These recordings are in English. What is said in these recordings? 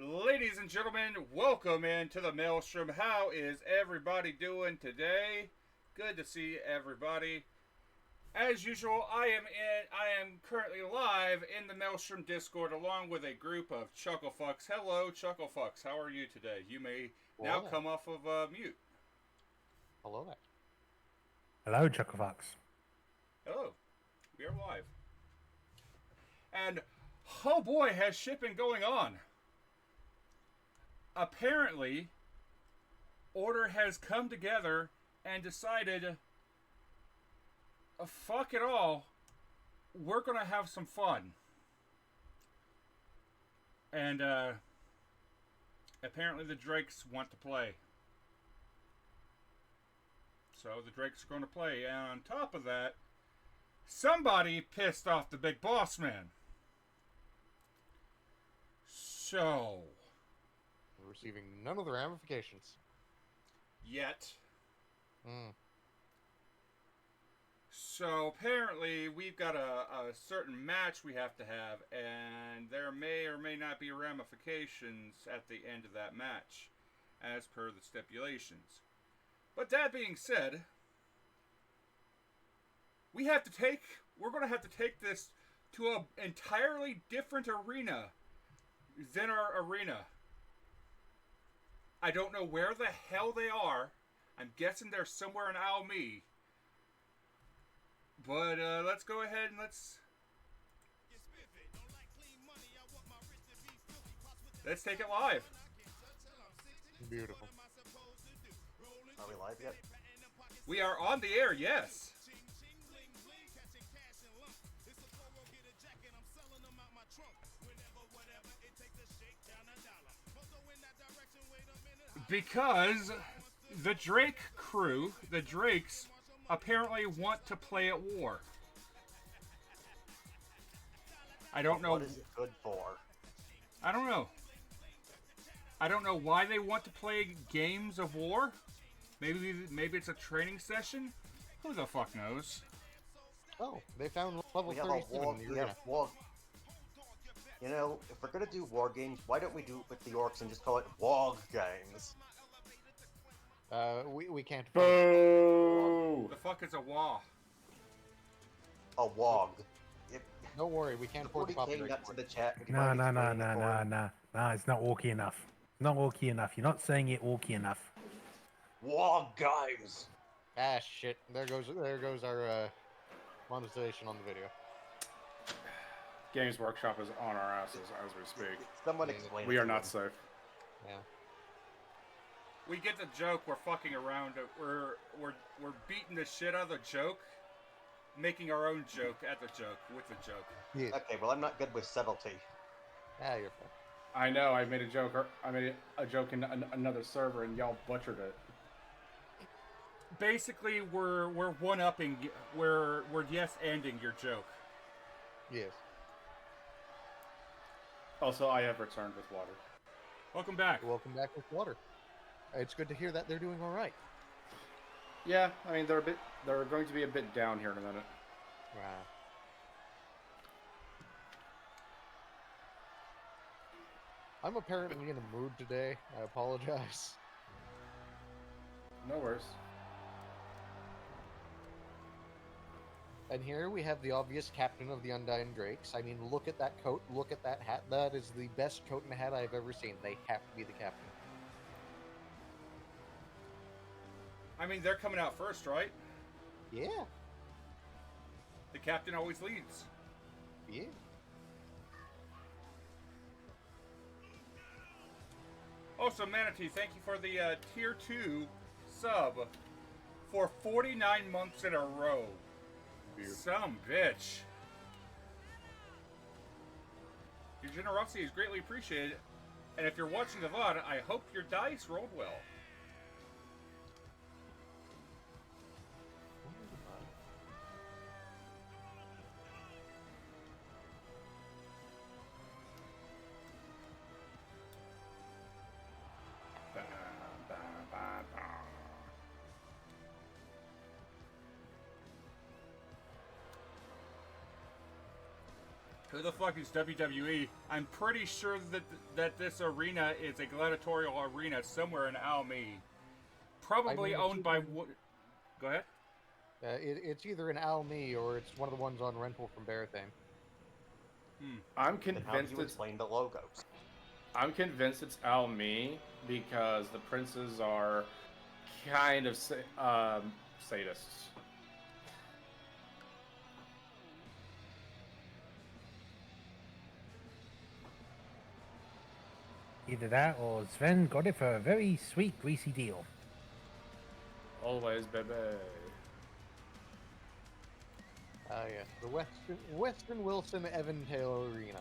Ladies and gentlemen, welcome into the Maelstrom. How is everybody doing today? Good to see everybody. As usual, I am currently live in the Maelstrom Discord along with a group of Chucklefucks. Hello, Chucklefucks. How are you today? You may now come off of mute. Hello there. Hello, Chucklefucks. Hello. We are live. And oh boy, has shit been going on. Apparently, Order has come together and decided, fuck it all, we're gonna have some fun. And apparently the Drakes want to play. So the Drakes are going to play. And on top of that, somebody pissed off the big boss man. So... we're receiving none of the ramifications. Yet. So apparently we've got a certain match we have to have, and there may or may not be ramifications at the end of that match, as per the stipulations. But that being said, we're going to have to take this to an entirely different arena than our arena. I don't know where the hell they are. I'm guessing they're somewhere in Almi. But let's go ahead and let's take it live. Beautiful. Are we live yet? We are on the air, yes. Because the Drake crew, the Drakes, apparently want to play at war. I don't know. What is it good for? I don't know. I don't know why they want to play games of war. Maybe it's a training session. Who the fuck knows? Oh, they found level We have 37 a war. in the We arena. have war. You know, if we're gonna do war games, why don't we do it with the orcs and just call it WOG games? We can't. Boo! The fuck is a WA? A WOG. Don't worry, we can't afford the Somebody came copyright. up to the chat. Would you No, mind no, no, explaining no, it for no, him? no. No, it's not orky enough. It's not orky enough. You're not saying it orky enough. WOG games. Ah, shit. There goes our monetization on the video. Games Workshop is on our asses as we speak. Someone explain. We it are to not him. safe. Yeah. We get the joke. We're fucking around. We're beating the shit out of the joke, making our own joke at the joke with the joke. Yeah. Okay, well I'm not good with subtlety. Ah, you're fine. I know. I made a joke. I made a joke in another server, and y'all butchered it. basically we're one-upping, we're yes-ending your joke. Yes. Also, I have returned with water. Welcome back. Welcome back with water. It's good to hear that they're doing all right. Yeah, I mean they're going to be a bit down here in a minute. Wow. I'm apparently in a mood today. I apologize. No worries. And here we have the obvious captain of the Undying Drakes. I mean, look at that coat, look at that hat. That is the best coat and hat I've ever seen. They have to be the captain. I mean, they're coming out first, right? Yeah. The captain always leads. Yeah. Also, Manatee, thank you for the Tier 2 sub for 49 months in a row. Some bitch. Your generosity is greatly appreciated, and if you're watching the VOD, I hope your dice rolled well. Who the fuck is WWE? I'm pretty sure that this arena is a gladiatorial arena somewhere in Almy. Probably owned by... Go ahead. It's either an Almy or it's one of the ones on rental from Barathane. I'm Then how do convinced you it's explain the logos? Al Me because the princes are kind of sadists. Either that or Sven got it for a very sweet, greasy deal. Always, baby. Yeah, the Weston Wilson Eventail Arena.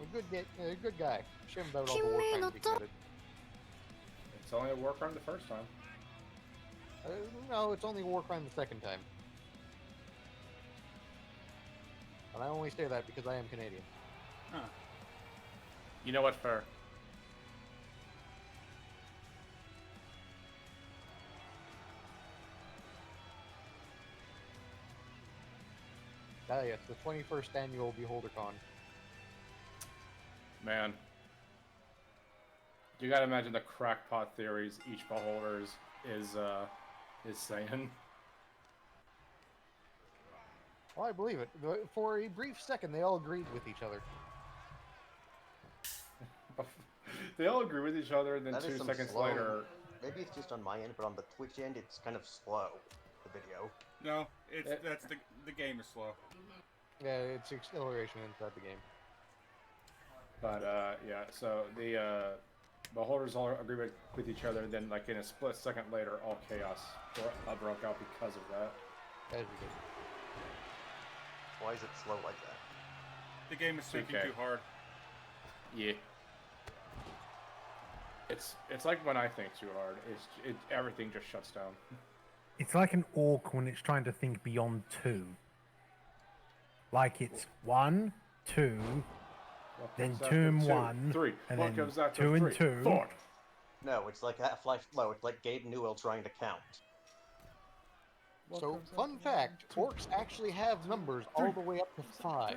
A good guy. Shame about all the war crimes he committed. It's only a war crime the first time. No, it's only a war crime the second time. And I only say that because I am Canadian. Huh. You know what, fair. Ah, yes, the 21st annual BeholderCon. Man. You gotta imagine the crackpot theories each beholder is saying. Well, I believe it. For a brief second, they all agreed with each other. They all agree with each other, and then That is 2 some seconds slow- later... Maybe it's just on my end, but on the Twitch end, it's kind of slow, the video. No, that's the game is slow. Yeah, it's acceleration inside the game. But, yeah, so the beholders all agree with each other, then, like, in a split second later, all chaos broke out because of that. That is ridiculous. Why is it slow like that? The game is thinking Okay. too hard. Yeah. It's like when I think too hard, everything just shuts down. It's like an orc when it's trying to think beyond 2. Like it's 1, 2, What then comes 2 after and 2? 1, 3. and What then comes after 2 and 3? 2. 4. No, it's like Half-Life Flow. It's like Gabe Newell trying to count. What So, comes fun after fact, 2? orcs actually have numbers all the way up to 5.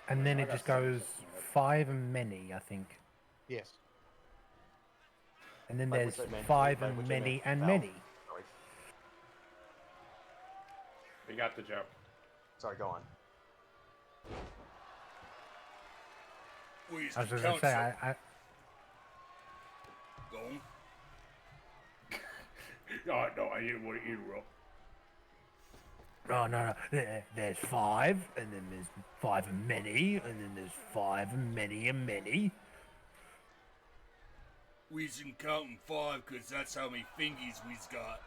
And then I it got just goes 5 and many, I think. Yes. And then By there's which I meant- 5 by and which I many meant and Val. many. Sorry. We got the joke. Sorry, go on. I was just going to say, I Go on. Oh, no, I didn't want to interrupt. oh no, there's 5, and then there's 5 and many, and then there's 5 and many and many. We's in counting 5 because that's how many fingies we's got.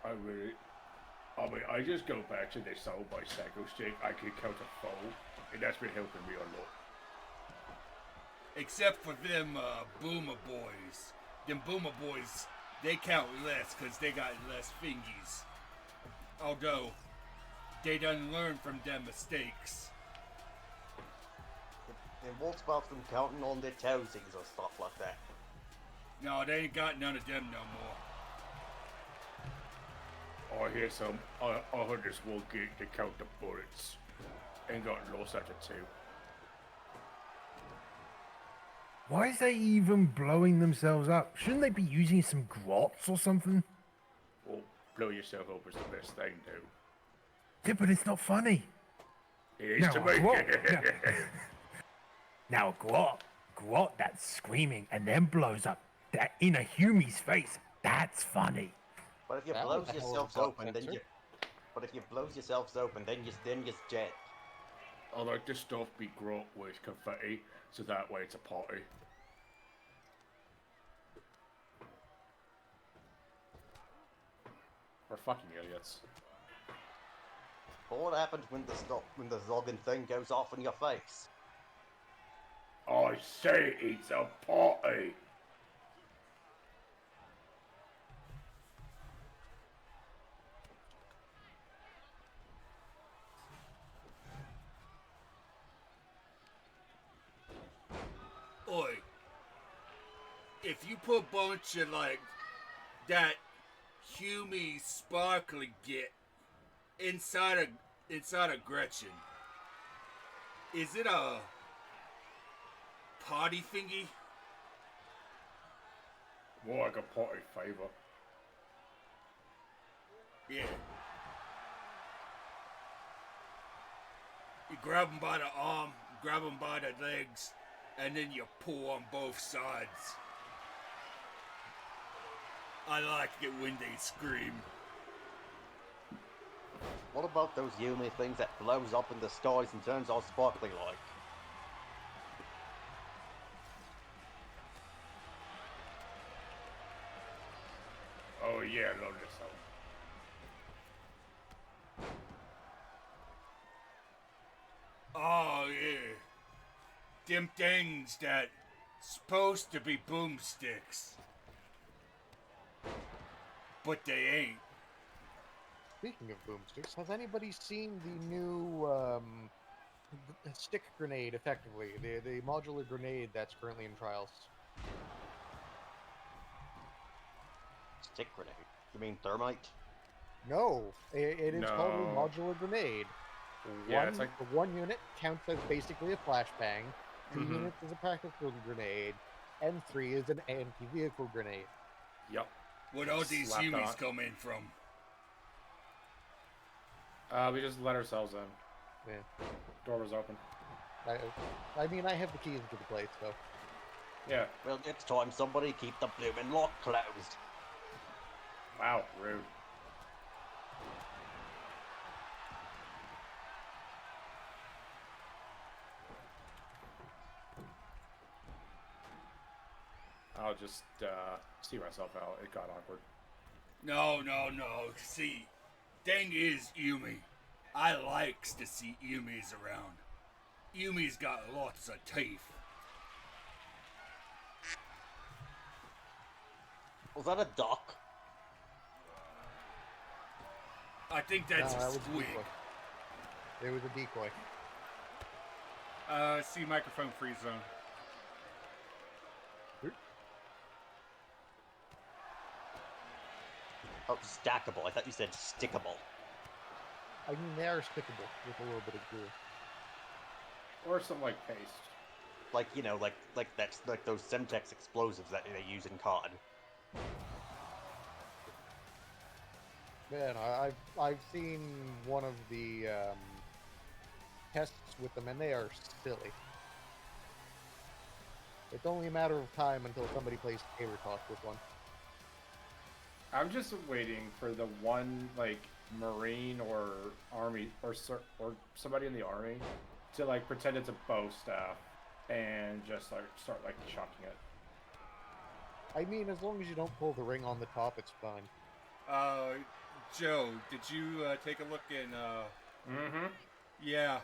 I really... I mean, I just go back to the soul bicycle stick. I can count to 4, and that's been helping me a lot. Except for them boomer boys. Them boomer boys, they count less because they got less fingies. Although, they done learn from their mistakes. And what's about them counting on their toesies or stuff like that? No, they ain't got none of them no more. I hear some. I heard this one kid to count the bullets, and got lost after 2. Why is they even blowing themselves up? Shouldn't they be using some grots or something? Well, blow yourself up is the best thing to do. Yeah, but it's not funny. It is to me. Now a grot that's screaming and then blows up that in a Hume's face. That's funny. But if you That blows was a hell of a yourselves thought, open, then Spencer. you. But if you blows yourselves open, then you're dead. I like to stuff be grot with confetti, so that way it's a party. We're fucking idiots. But what happens when the zogging thing goes off in your face? I say it's a party. Oi. If you put a bunch of like that Humy sparkly git inside of Gretchen, is it a party thingy? More like a party favor. Yeah. You grab them by the arm, grab them by the legs, and then you pull on both sides. I like it when they scream. What about those Yumi things that blows up in the skies and turns all sparkly like? Oh yeah, I love this song. Oh yeah. Them things that supposed to be boomsticks. But they ain't. Speaking of boomsticks, has anybody seen the new stick grenade, effectively? The modular grenade that's currently in trials? Stick grenade? You mean thermite? No, it is called a No. modular grenade. Yeah, it's like- One unit counts as basically a flashbang, 2 Mhm. units is a practical grenade, and 3 is an anti-vehicle grenade. Yup. Where'd all these Slapped humans on. come in from? We just let ourselves in. Yeah. Door was open. I mean, I have the keys to the place, so. Yeah. Well, it's time somebody keep the bloomin' lock closed. Wow, rude. I'll just see myself out. It got awkward. No. See, thing is, Yumi. I likes to see Yumis around. Yumi's got lots of teeth. Was that a duck? I think that's No, a that was a squig. decoy. There was a decoy. See microphone free zone. Oh, stackable. I thought you said stickable. I mean, they are stickable with a little bit of glue. Or something like paste. Like, you know, like that's like those Semtex explosives that they use in COD. Man, I've seen one of the tests with them, and they are silly. It's only a matter of time until somebody plays Tater Toss with one. I'm just waiting for the one, like, Marine or Army, or somebody in the Army to, like, pretend it's a bow staff and just, like, start, like, chucking it. I mean, as long as you don't pull the ring on the top, it's fine. Joe, did you take a look in? Mm-hmm. Yeah.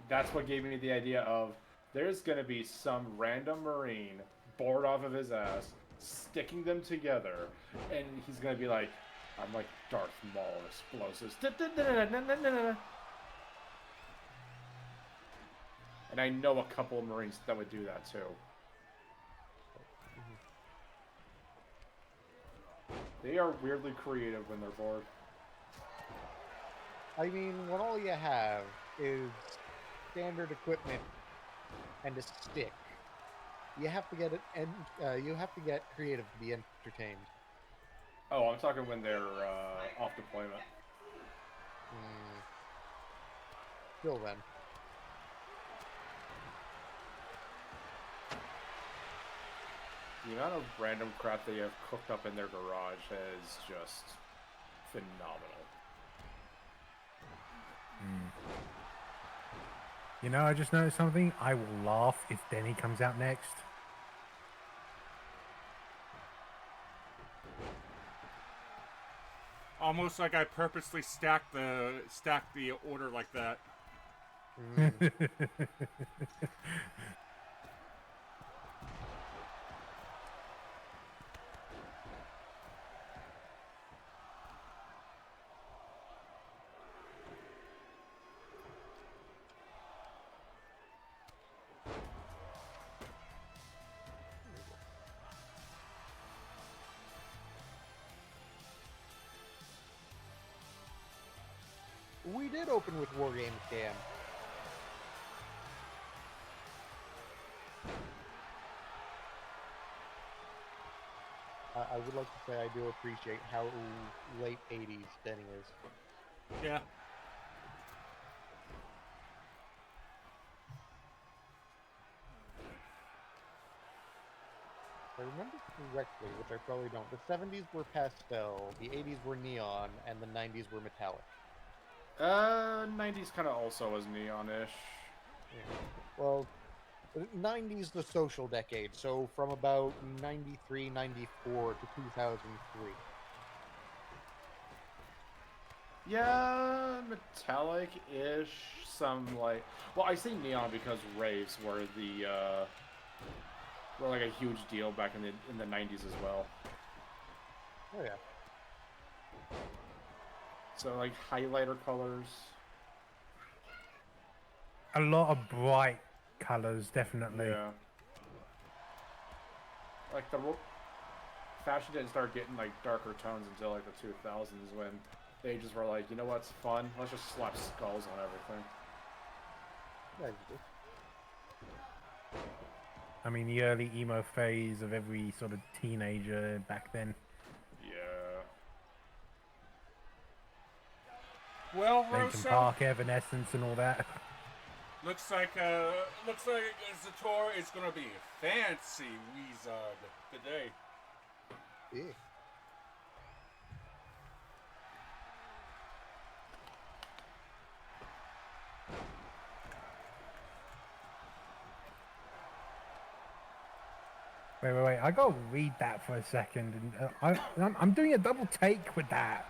That's what gave me the idea of there's gonna be some random Marine bored off of his ass, sticking them together, and he's gonna be like, I'm like Darth Maul explosives. And I know a couple of Marines that would do that too. They are weirdly creative when they're bored. I mean, when all you have is standard equipment and a stick, you have to get it, and you have to get creative to be entertained. Oh, I'm talking when they're off deployment. Still then. The amount of random crap they have cooked up in their garage is just phenomenal. You know, I just noticed something. I will laugh if Denny comes out next. Almost like I purposely stacked the order like that. We did open with Wargames Cam. I would like to say I do appreciate how late 80s Denny is. Yeah. If I remember correctly, which I probably don't, the 70s were pastel, the 80s were neon, and the 90s were metallic. 90s kind of also was neon-ish. Yeah. Well, 90s the social decade, so from about 93, 94 to 2003. Yeah, metallic-ish. Some like, well, I say neon because raves were were like a huge deal back in the 90s as well. Oh yeah. So like highlighter colors. A lot of bright colors, definitely. Yeah. Like fashion didn't start getting like darker tones until like the 2000s when they just were like, you know what's fun? Let's just slap skulls on everything. Yeah, you do. I mean, the early emo phase of every sort of teenager back then. Yeah. Well, Linkin Rosa, Park, Evanescence, and all that. looks like Zator is gonna be fancy wizard today. Yeah. Wait. I gotta read that for a second. And I'm doing a double take with that.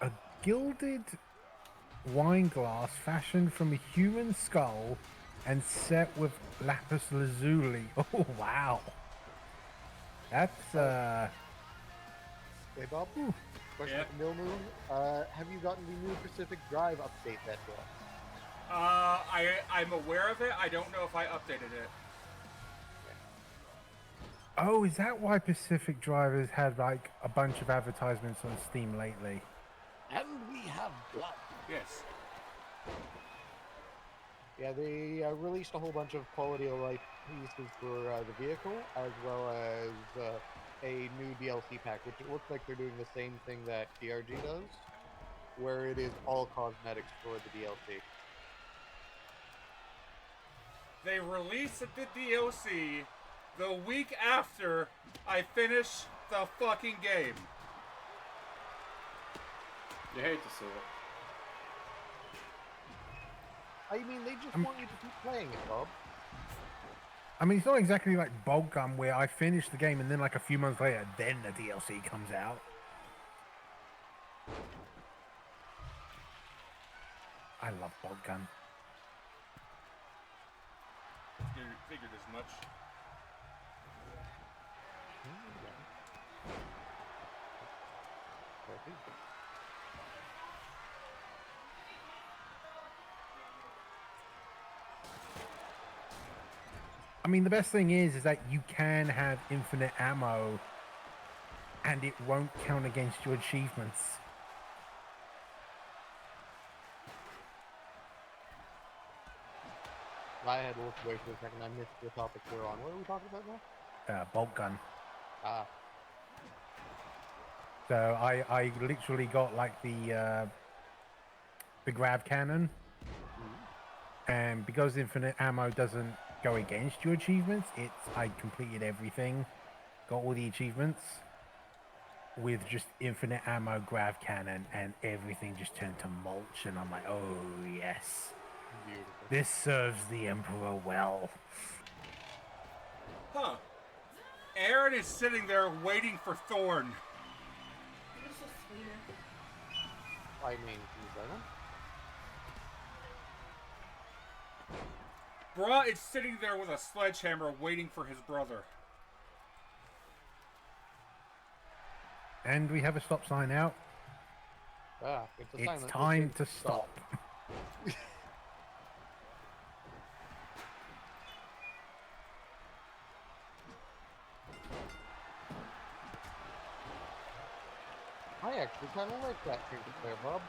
A gilded wine glass fashioned from a human skull and set with lapis lazuli. Oh wow. That's Hey Bob, question Yeah. from Mill Moon. Have you gotten the new Pacific Drive update that yet? I'm aware of it. I don't know if I updated it. Oh, is that why Pacific Drivers had like a bunch of advertisements on Steam lately? And we have blood. Yes. Yeah, they released a whole bunch of quality of life pieces for the vehicle, as well as a new DLC pack, which it looks like they're doing the same thing that DRG does, where it is all cosmetics for the DLC. They released the DLC the week after I finished the fucking game. You hate to see it. I mean, they just want you to keep playing it, Bob. I mean, it's not exactly like Boltgun where I finish the game and then like a few months later, then the DLC comes out. I love Boltgun. Figured as much. I mean, the best thing is that you can have infinite ammo and it won't count against your achievements. I had to look away for a second. I missed the topic we're on. What are we talking about now? Boltgun. Ah, So I literally got like the grav cannon, and because infinite ammo doesn't go against your achievements, I completed everything, got all the achievements with just infinite ammo grav cannon, and everything just turned to mulch, and I'm like, oh yes, beautiful. this serves the Emperor well. Huh. Aaron is sitting there waiting for Thorn. You're so sweeter. I mean, you better. Bruh is sitting there with a sledgehammer waiting for his brother. And we have a stop sign out. Ah, it's a It's silent. time to stop. I actually kind of like that trinket there, Bob.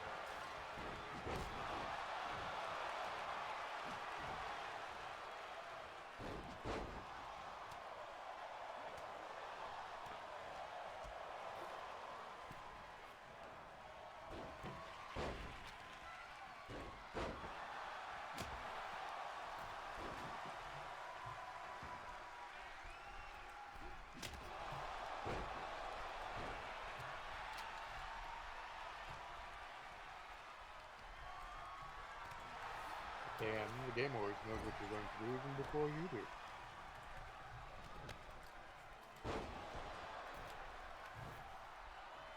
Damn, the game always knows what you're going to do even before you do.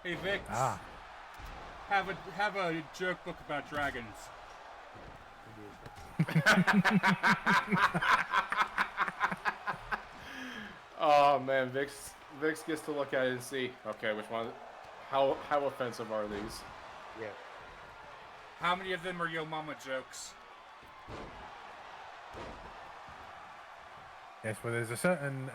Hey Vix, Ah. have a joke book about dragons. Oh man, Vix gets to look at it and see. Okay, which one? How offensive are these? Yeah. How many of them are Yo Mama jokes? Yes, well, there's a certain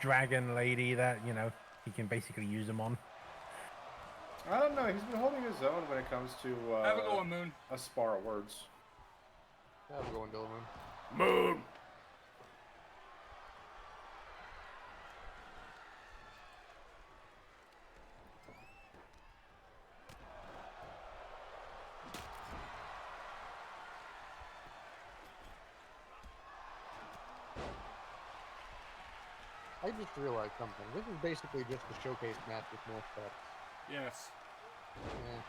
dragon lady that, you know, he can basically use them on. I don't know. He's been holding his own when it comes to Have a go on, Moon. a spar of words. Have a go on, Dylan. Moon. I just realized something. This is basically just a showcase match with more stuff. Yes. Yeah.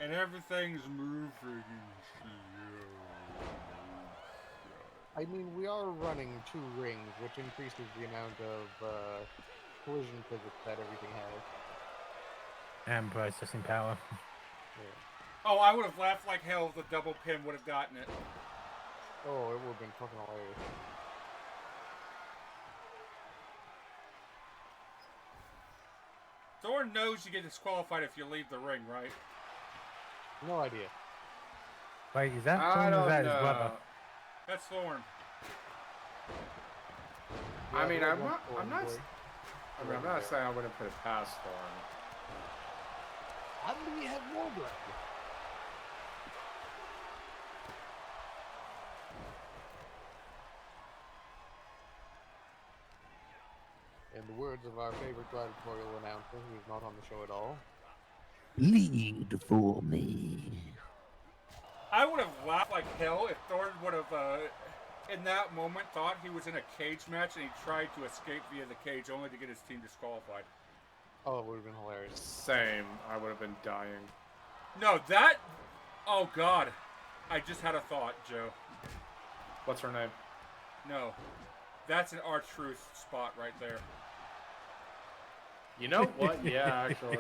And everything's moving. I mean, we are running 2 rings, which increases the amount of collision physics that everything has. And processing power. Yeah. Oh, I would have laughed like hell if the double pin would have gotten it. Oh, it would have been fucking hilarious. Thorn knows you get disqualified if you leave the ring, right? No idea. Wait, is that I Thorn or don't is that his know. brother? That's Thorn. I mean, there I'm was not. one I'm not. boy. I mean, I'm not saying I wouldn't put it past Thorn. How do we have more blood? In the words of our favorite gladiatorial announcer, who's not on the show at all, Lead for me. I would have laughed like hell if Thorn would have, in that moment, thought he was in a cage match and he tried to escape via the cage only to get his team disqualified. Oh, it would have been hilarious. Same. I would have been dying. No, that... Oh, God. I just had a thought, Joe. What's her name? No. That's an R-Truth spot right there. You know what? Yeah, actually.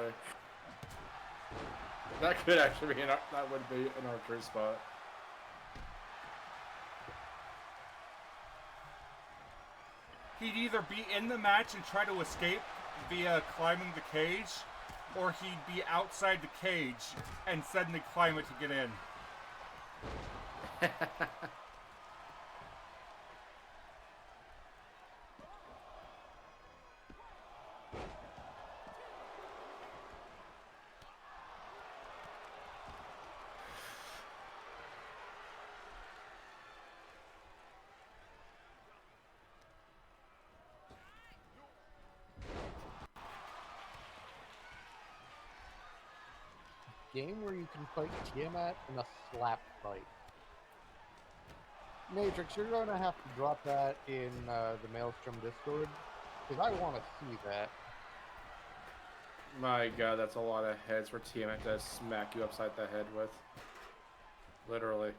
That could actually be that would be an archery spot. He'd either be in the match and try to escape via climbing the cage, or he'd be outside the cage and suddenly climb it to get in. Game where you can fight Tiamat in a slap fight. Matrix, you're going to have to drop that in the Maelstrom Discord, because I want to see that. My god, that's a lot of heads for Tiamat to smack you upside the head with. Literally.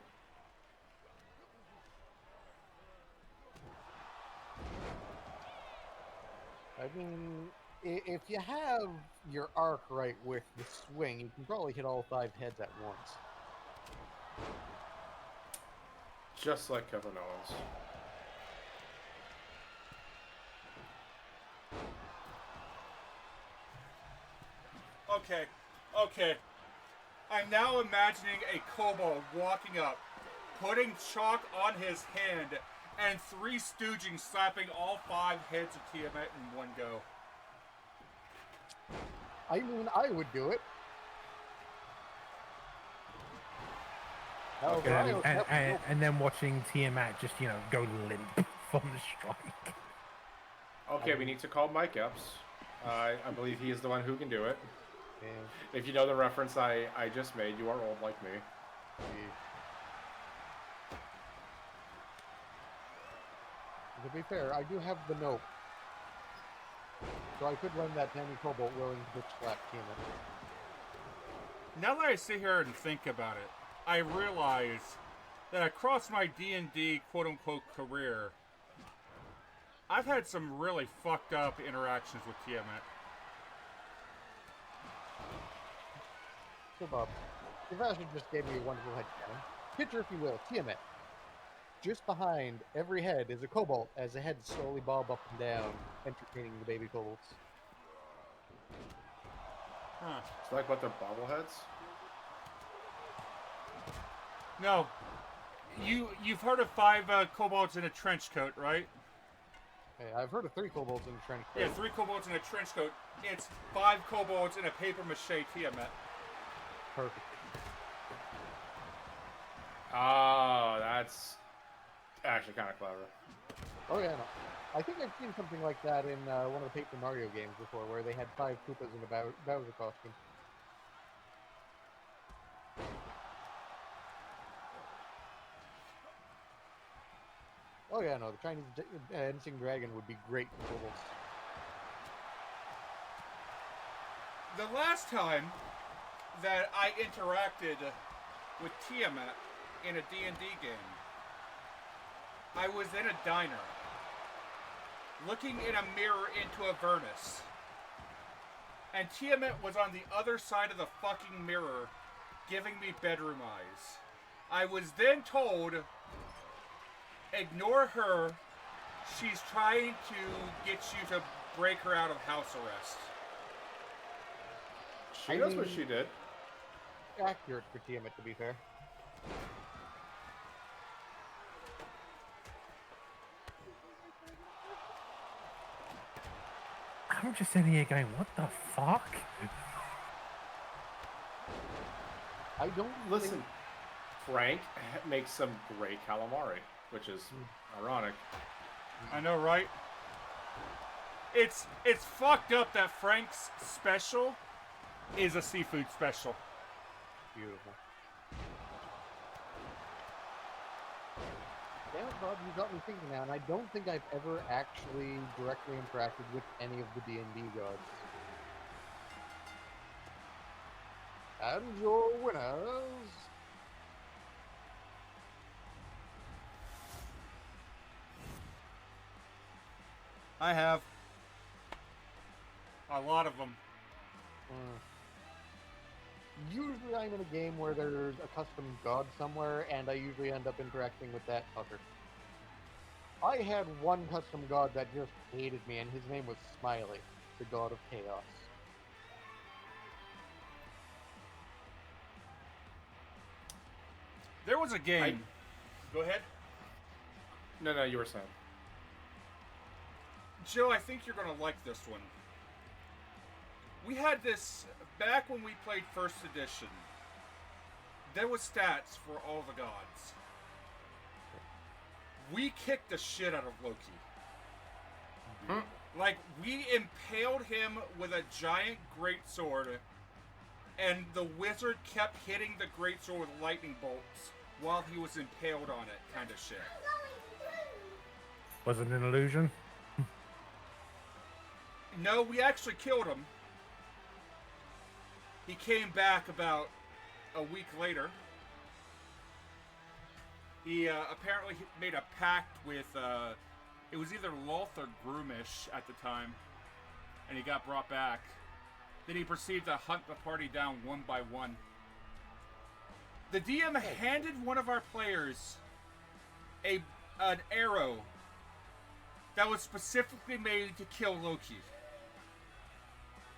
I mean, if you have your arc right with the swing, you can probably hit all 5 heads at once. Just like Kevin Owens. Okay. I'm now imagining a kobold walking up, putting chalk on his hand, and 3 stooging slapping all 5 heads of Tiamat in one go. I mean, I would do it. And then watching Tiamat just, go limp from the strike. Okay, we need to call Mike Epps. I believe he is the one who can do it. Yeah. If you know the reference I just made, you are old like me. To be fair, I do have the note. So I could run that tiny cobalt willing to bitch slap Tiamat. Now that I sit here and think about it, I realize that across my D&D quote-unquote career, I've had some really fucked up interactions with Tiamat. So Bob, Sebastian just gave me a wonderful headcanon. Picture, if you will, Tiamat. Just behind every head is a cobalt as the heads slowly bob up and down, entertaining the baby kobolds. Huh. It's like what, they're bobbleheads? No. You've heard of 5 kobolds in a trench coat, right? Hey, I've heard of 3 kobolds in a trench coat. Yeah, 3 kobolds in a trench coat. It's 5 kobolds in a papier-mâché Tiamat. Perfect. Oh, that's actually kind of clever. Oh yeah, no. I think I've seen something like that in one of the Paper Mario games before, where they had 5 Koopas in a Bowser costume. Oh yeah, no, the Chinese dancing dragon would be great for kobolds. The last time that I interacted with Tiamat in a D&D game, I was in a diner, looking in a mirror into a furnace, and Tiamat was on the other side of the fucking mirror, giving me bedroom eyes. I was then told, ignore her, she's trying to get you to break her out of house arrest. She knows what she did. Accurate for Tiamat, to be fair. I'm just sitting here going, what the fuck? I don't Listen, Frank makes some great calamari, which is ironic. I know, right? It's fucked up that Frank's special is a seafood special. Beautiful. Damn it, Bob, you got me thinking now, and I don't think I've ever actually directly interacted with any of the D&D gods. And your winners... I have a lot of them. Usually I'm in a game where there's a custom god somewhere, and I usually end up interacting with that fucker. I had one custom god that just hated me, and his name was Smiley, the god of chaos. There was a game. Go ahead. No, you were saying. Joe, I think you're going to like this one. We had this back when we played First Edition. There was stats for all the gods. We kicked the shit out of Loki. Like, we impaled him with a giant greatsword, and the wizard kept hitting the greatsword with lightning bolts while he was impaled on it, kind of shit. Was it an illusion? No, we actually killed him. He came back about a week later. He apparently made a pact with, it was either Loth or Groomish at the time, and he got brought back. Then he proceeded to hunt the party down one by one. The DM handed one of our players an arrow that was specifically made to kill Loki.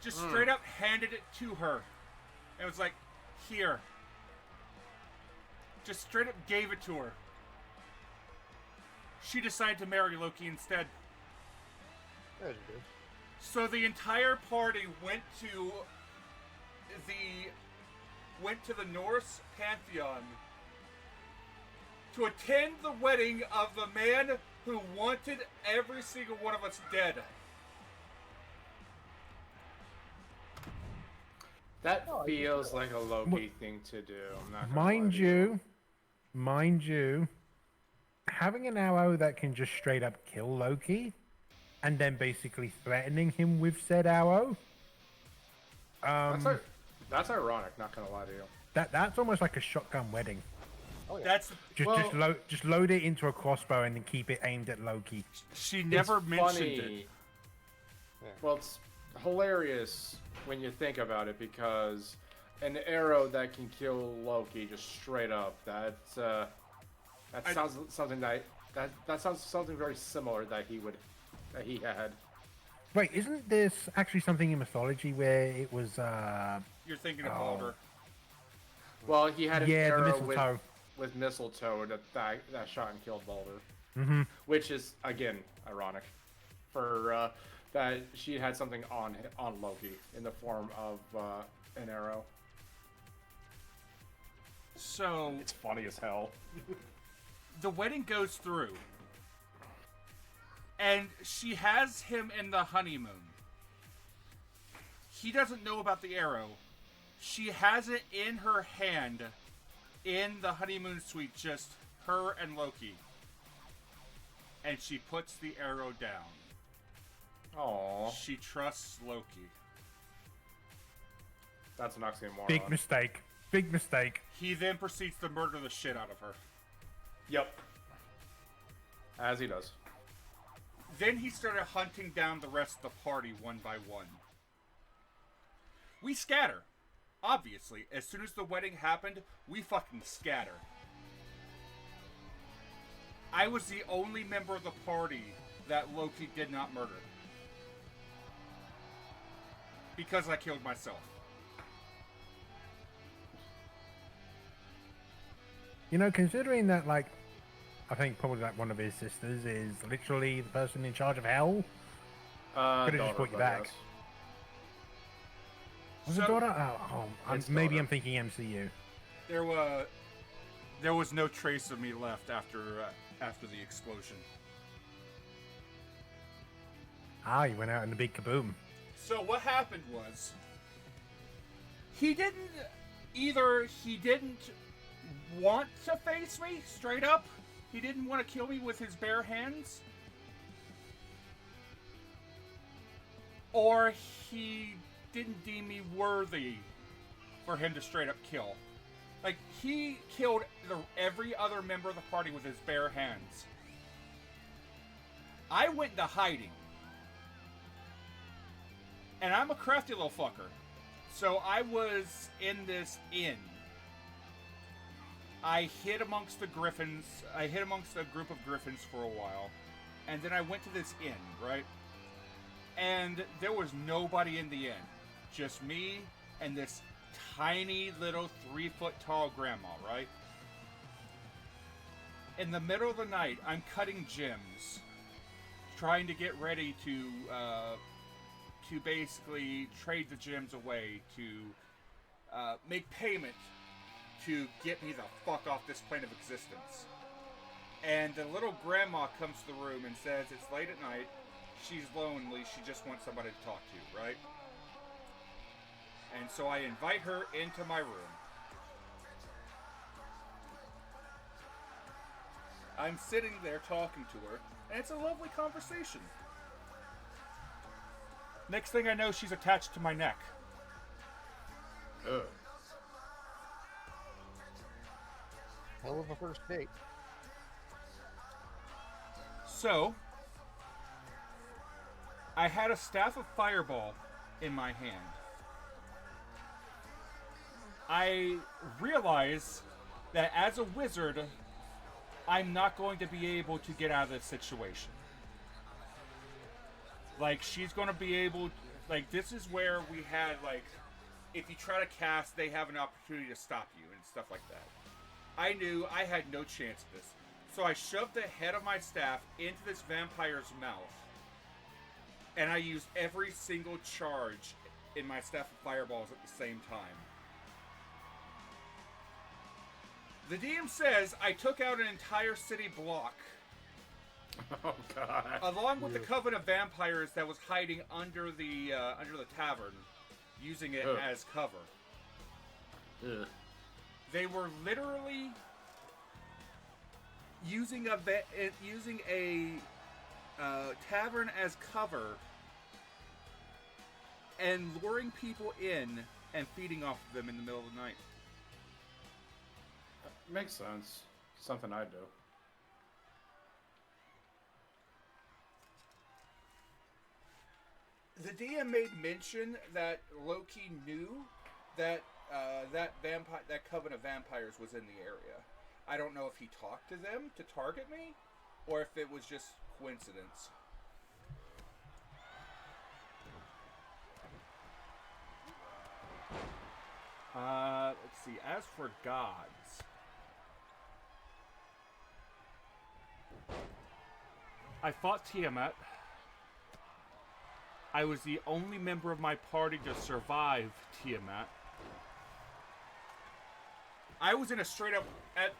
Just straight up handed it to her. And was like, here. Just straight up gave it to her. She decided to marry Loki instead. That's good. So the entire party went to the Norse pantheon to attend the wedding of the man who wanted every single one of us dead. That feels like a Loki thing to do. I'm not gonna Mind you, having an arrow that can just straight up kill Loki, and then basically threatening him with said arrow. That's ironic. Not gonna lie to you. That's almost like a shotgun wedding. Oh, yeah. That's Just load it into a crossbow and then keep it aimed at Loki. she never It's mentioned funny. it. Yeah. Well, it's hilarious when you think about it because an arrow that can kill Loki just straight up. That sounds something that sounds something very similar that he had. Wait, isn't this actually something in mythology where it was You're thinking of Baldur. Well, he had an the arrow mistletoe. with mistletoe that shot and killed Baldur. Mm-hmm. Which is again ironic for that she had something on Loki in the form of an arrow. So It's funny as hell. the wedding goes through, and she has him in the honeymoon. He doesn't know about the arrow. She has it in her hand in the honeymoon suite, just her and Loki. And she puts the arrow down. Aww, She trusts Loki. that's an oxymoron. Big mistake. Big mistake. He then proceeds to murder the shit out of her. Yep. As he does. Then he started hunting down the rest of the party one by one. We scatter. Obviously, as soon as the wedding happened, we fucking scatter. I was the only member of the party that Loki did not murder. Because I killed myself. You know, considering that, like, I think probably like one of his sisters is literally the person in charge of hell. Could've just brought you back. Was it So- daughter? It's maybe daughter. I'm thinking MCU. There was no trace of me left after the explosion. Ah, you went out in the big kaboom. So what happened was, he didn't either. He didn't want to face me straight up. He didn't want to kill me with his bare hands, or he didn't deem me worthy for him to straight up kill. Like, he killed every other member of the party with his bare hands. I went into hiding. And I'm a crafty little fucker. So I was in this inn. I hid amongst the griffins. I hid amongst a group of griffins for a while. And then I went to this inn, right? And there was nobody in the inn. Just me and this tiny little 3-foot-tall grandma, right? In the middle of the night, I'm cutting gems, trying to get ready to basically trade the gems away, to make payment to get me the fuck off this plane of existence. And the little grandma comes to the room and says it's late at night, she's lonely, she just wants somebody to talk to, right? And so I invite her into my room. I'm sitting there talking to her, and it's a lovely conversation. Next thing I know, she's attached to my neck. Ugh. Hell of a first date. So, I had a staff of fireball in my hand. I realize that as a wizard, I'm not going to be able to get out of this situation. Like, she's going to be able... Like, this is where we had, like... If you try to cast, they have an opportunity to stop you and stuff like that. I knew I had no chance of this. So I shoved the head of my staff into this vampire's mouth. And I used every single charge in my staff of fireballs at the same time. The DM says I took out an entire city block. Oh god. Along with the coven of vampires that was hiding under the tavern, using it as cover. Ugh. They were literally using a tavern as cover and luring people in and feeding off of them in the middle of the night. Makes sense. Something I'd do. The DM made mention that Loki knew that that coven of vampires was in the area. I don't know if he talked to them to target me, or if it was just coincidence. Let's see. As for gods, I fought Tiamat. I was the only member of my party to survive Tiamat. I was in a straight up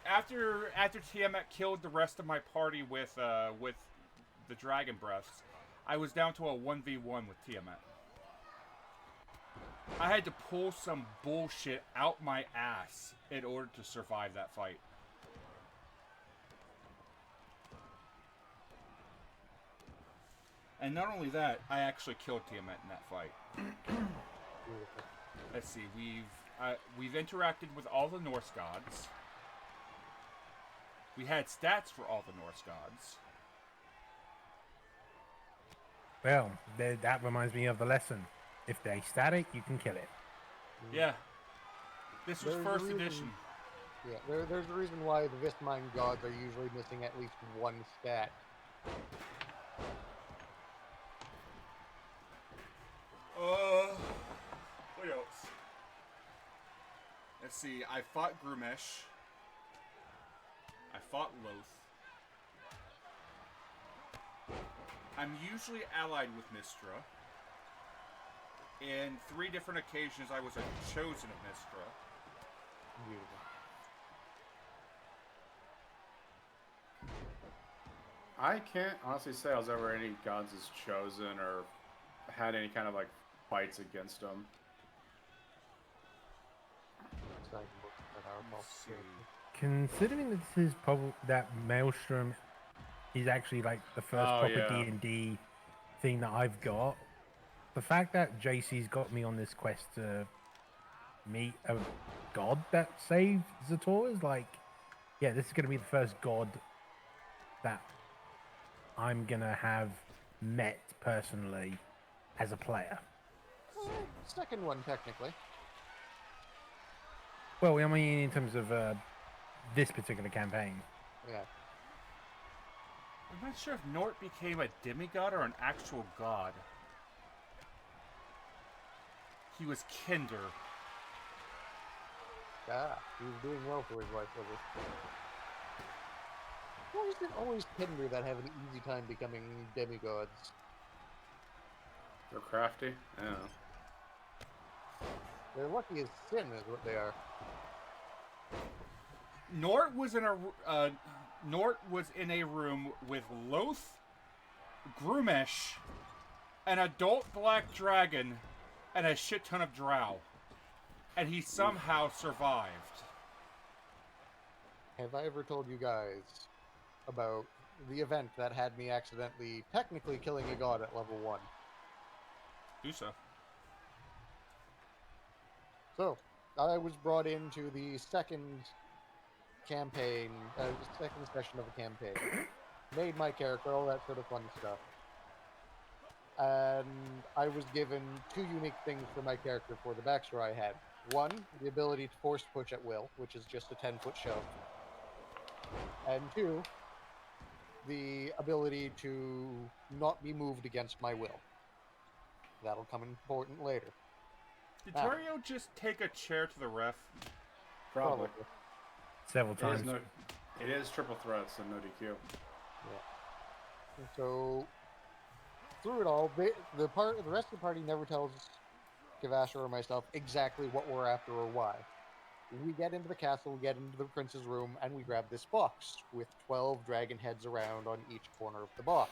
after Tiamat killed the rest of my party with the dragon breaths. I was down to a 1v1 with Tiamat. I had to pull some bullshit out my ass in order to survive that fight. And not only that, I actually killed Tiamat in that fight. Let's see, we've interacted with all the Norse gods. We had stats for all the Norse gods. Well, that reminds me of the lesson. If they're static, you can kill it. Yeah. This was There's a first reason- edition. Yeah, there's a reason why the Vistmine gods are usually missing at least one stat. What else? Let's see, I fought Grumesh. I fought Loth. I'm usually allied with Mistra. In 3 different occasions, I was a chosen of Mistra. Beautiful. I can't honestly say I was ever any gods as chosen or had any kind of like fights against them. design books that are Let's possible. see. Considering that this is probably that Maelstrom is actually like the first Oh, proper yeah. D&D thing that I've got, the fact that JC's got me on this quest to meet a god that saved Zator is like, yeah, this is going to be the first god that I'm going to have met personally as a player. Second one, technically. Well, I mean, in terms of this particular campaign. Yeah. I'm not sure if Nort became a demigod or an actual god. He was Kinder. Ah, he was doing well for his life, was he? Why is it always Tinder that have an easy time becoming demigods? They're crafty. I don't know. They're lucky as sin is what they are. Nort was in a room with Loth, Grumesh, an adult black dragon, and a shit ton of drow. And he somehow survived. Have I ever told you guys about the event that had me accidentally, technically killing a god at level 1? Do so. So, I was brought into the second campaign, the second session of a campaign. Made my character, all that sort of fun stuff. And I was given 2 unique things for my character for the backstory I had. 1, the ability to force push at will, which is just a 10-foot shove. And 2, the ability to not be moved against my will. That'll come important later. Did Torio just take a chair to the ref? Probably. Several It times. is, it is triple threat, so no DQ. Yeah. And so, through it all, the rest of the party never tells Kavasha or myself exactly what we're after or why. We get into the castle, get into the prince's room, and we grab this box with 12 dragon heads around on each corner of the box.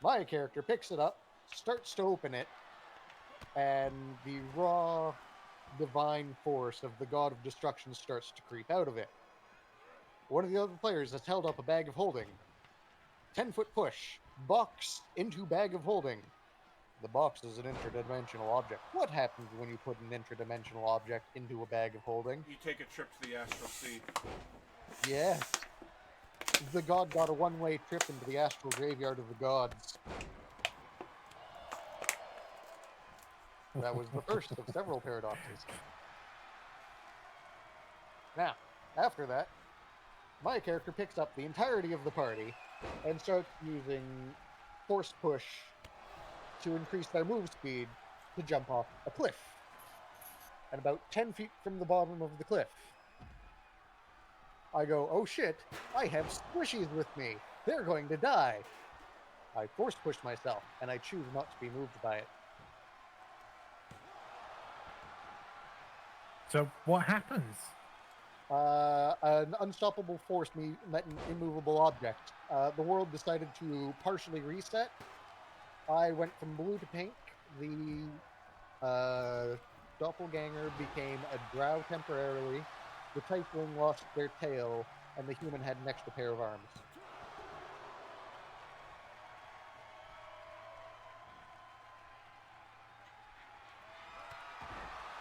My character picks it up, starts to open it, and the raw divine force of the god of destruction starts to creep out of it. One of the other players has held up a bag of holding. 10-foot push, box into bag of holding. The box is an interdimensional object. What happens when you put an interdimensional object into a bag of holding? You take a trip to the Astral Sea. Yes. The god got a one-way trip into the astral graveyard of the gods. That was the first of several paradoxes. Now, after that, my character picks up the entirety of the party and starts using force push to increase their move speed to jump off a cliff. And about 10 feet from the bottom of the cliff, I go, oh shit, I have squishies with me. They're going to die. I force push myself, and I choose not to be moved by it. So what happens? An unstoppable force met an immovable object. The world decided to partially reset. I went from blue to pink. The doppelganger became a drow temporarily. The tiefling lost their tail, and the human had an extra pair of arms.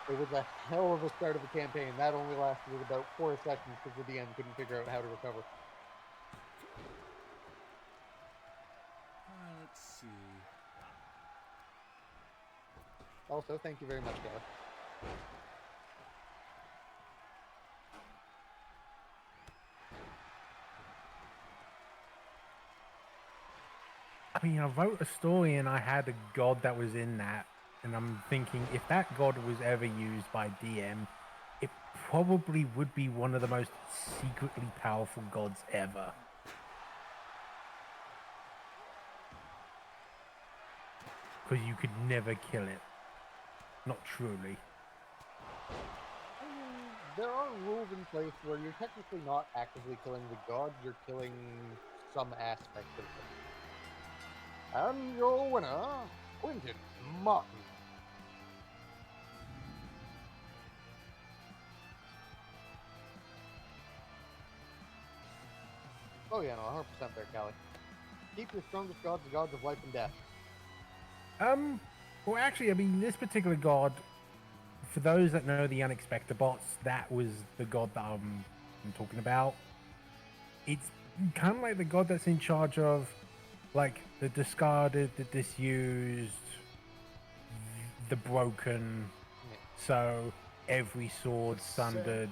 It was a hell of a start of the campaign. That only lasted about 4 seconds because the DM couldn't figure out how to recover. Let's see. Also, thank you very much, Gareth. I mean, I wrote a story and I had a god that was in that. And I'm thinking if that god was ever used by DM, it probably would be one of the most secretly powerful gods ever. Because you could never kill it. Not truly. There are rules in place where you're technically not actively killing the god, you're killing some aspect of it. And your winner, Quentin Martin. Oh yeah, no, 100% there, Callie. Keep your strongest gods the gods of life and death. Well, actually, I mean, this particular god, for those that know the Unexpected bots, that was the god that I'm talking about. It's kind of like the god that's in charge of, like, the discarded, the disused, the broken. Yeah. So every sword sundered,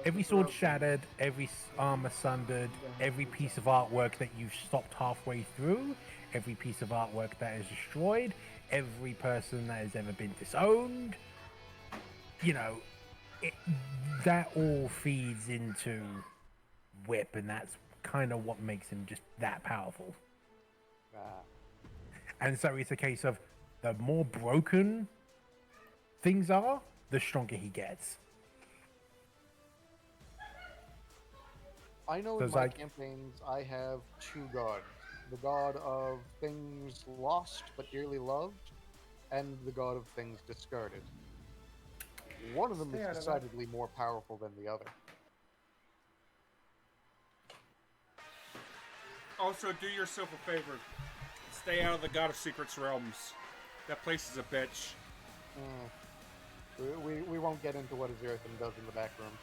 every sword shattered, every armor sundered, every piece of artwork that you've stopped halfway through, every piece of artwork that is destroyed, every person that has ever been disowned. You know, it, that all feeds into Whip, and that's kind of what makes him just that powerful. And so it's a case of the more broken things are, the stronger he gets. I know So in it's my like- campaigns I have two gods. The god of things lost but dearly loved, and the god of things discarded. One of them Stay is out of that. decidedly more powerful than the other. Also, do yourself a favor. Stay out of the God of Secrets realms. That place is a bitch. We won't get into what Aziraphim does in the back rooms.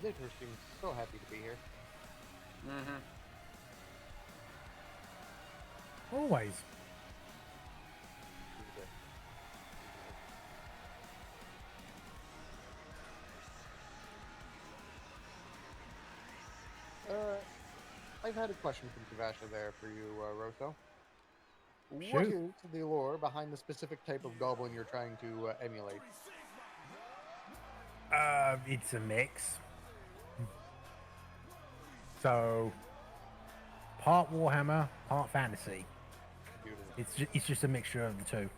Zither seems so happy to be here. Always. I've had a question from Kavasha there for you, Roto. What Shoot. is the lore behind the specific type of goblin you're trying to emulate? It's a mix. So, part Warhammer, part fantasy. Beautiful. It's just a mixture of the two.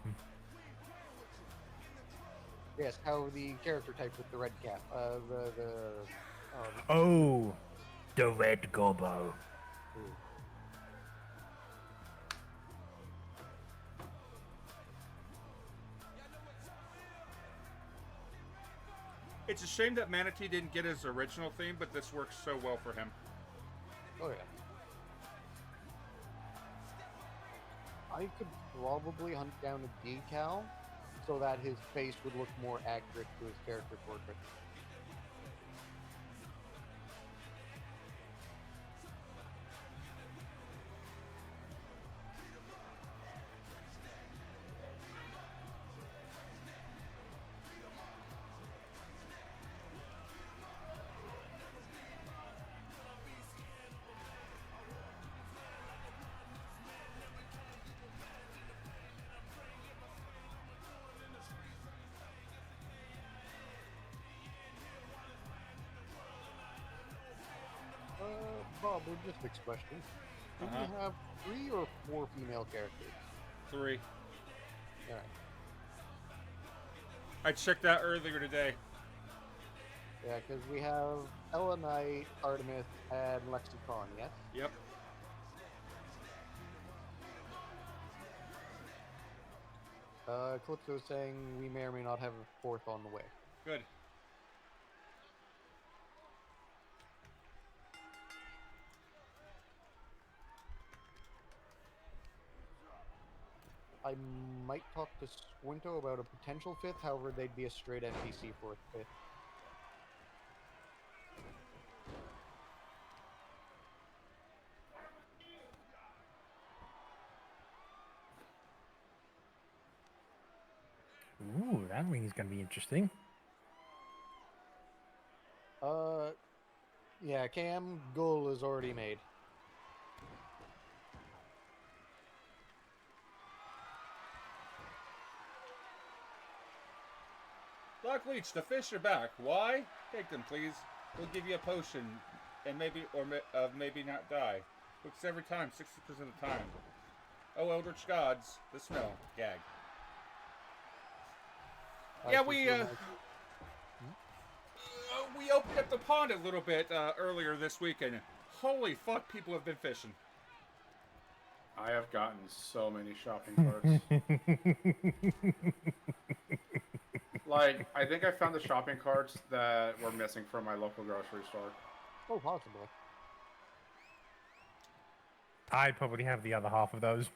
Yes, how the character type with the red cap. Oh, the red gobbo. It's a shame that Manatee didn't get his original theme, but this works so well for him. Oh yeah. I could probably hunt down a decal so that his face would look more accurate to his character portrait. Bob, logistics question. Do we have 3 or 4 female characters? 3. Alright. I checked that earlier today. Yeah, because we have Ella Knight, Artemis, and Lexicon, yes? Yep. Calypso is saying we may or may not have a 4th on the way. Good. I might talk to Squinto about a potential 5th, however, they'd be a straight NPC for a 5th. Ooh, that ring is going to be interesting. Yeah, Cam, goal is already made. Black Leech, the fish are back. Why? Take them, please. We'll give you a potion. and maybe maybe not die. Looks every time, 60% of the time. Oh, Eldritch Gods, the smell. Gag. Yeah, we opened up the pond a little bit earlier this week, and holy fuck, people have been fishing. I have gotten so many shopping carts. Like, I think I found the shopping carts that were missing from my local grocery store. Oh, possibly. I probably have the other half of those.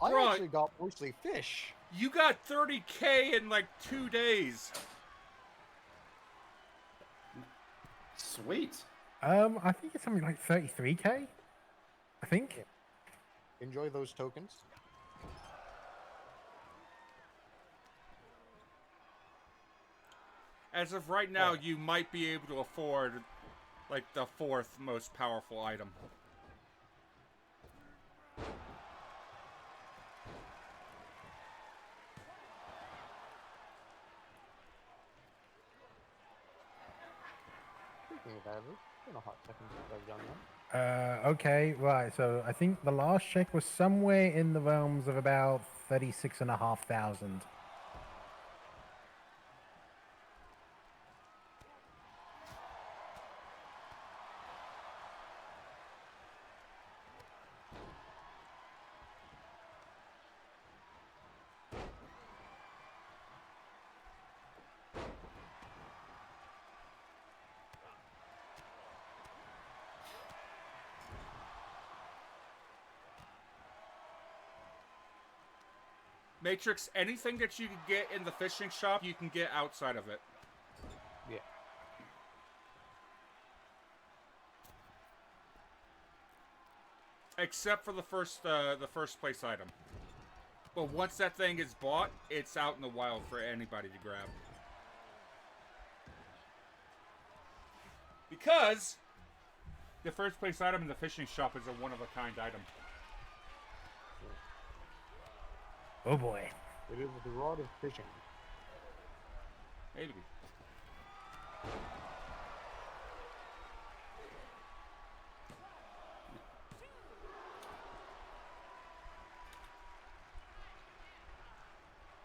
I Right. actually got mostly fish. You got 30K in like 2 days. Sweet. I think it's something like 33K. I think. Enjoy those tokens. As of right now, you might be able to afford like the 4th most powerful item. Speaking of that, it's been a hot second since I've done that. Okay, right. So I think the last check was somewhere in the realms of about 36,500. Matrix, anything that you can get in the fishing shop, you can get outside of it. Yeah. Except for the first place item. But once that thing is bought, it's out in the wild for anybody to grab. Because the first place item in the fishing shop is a one-of-a-kind item. Oh boy. It is the rod of fishing. Maybe.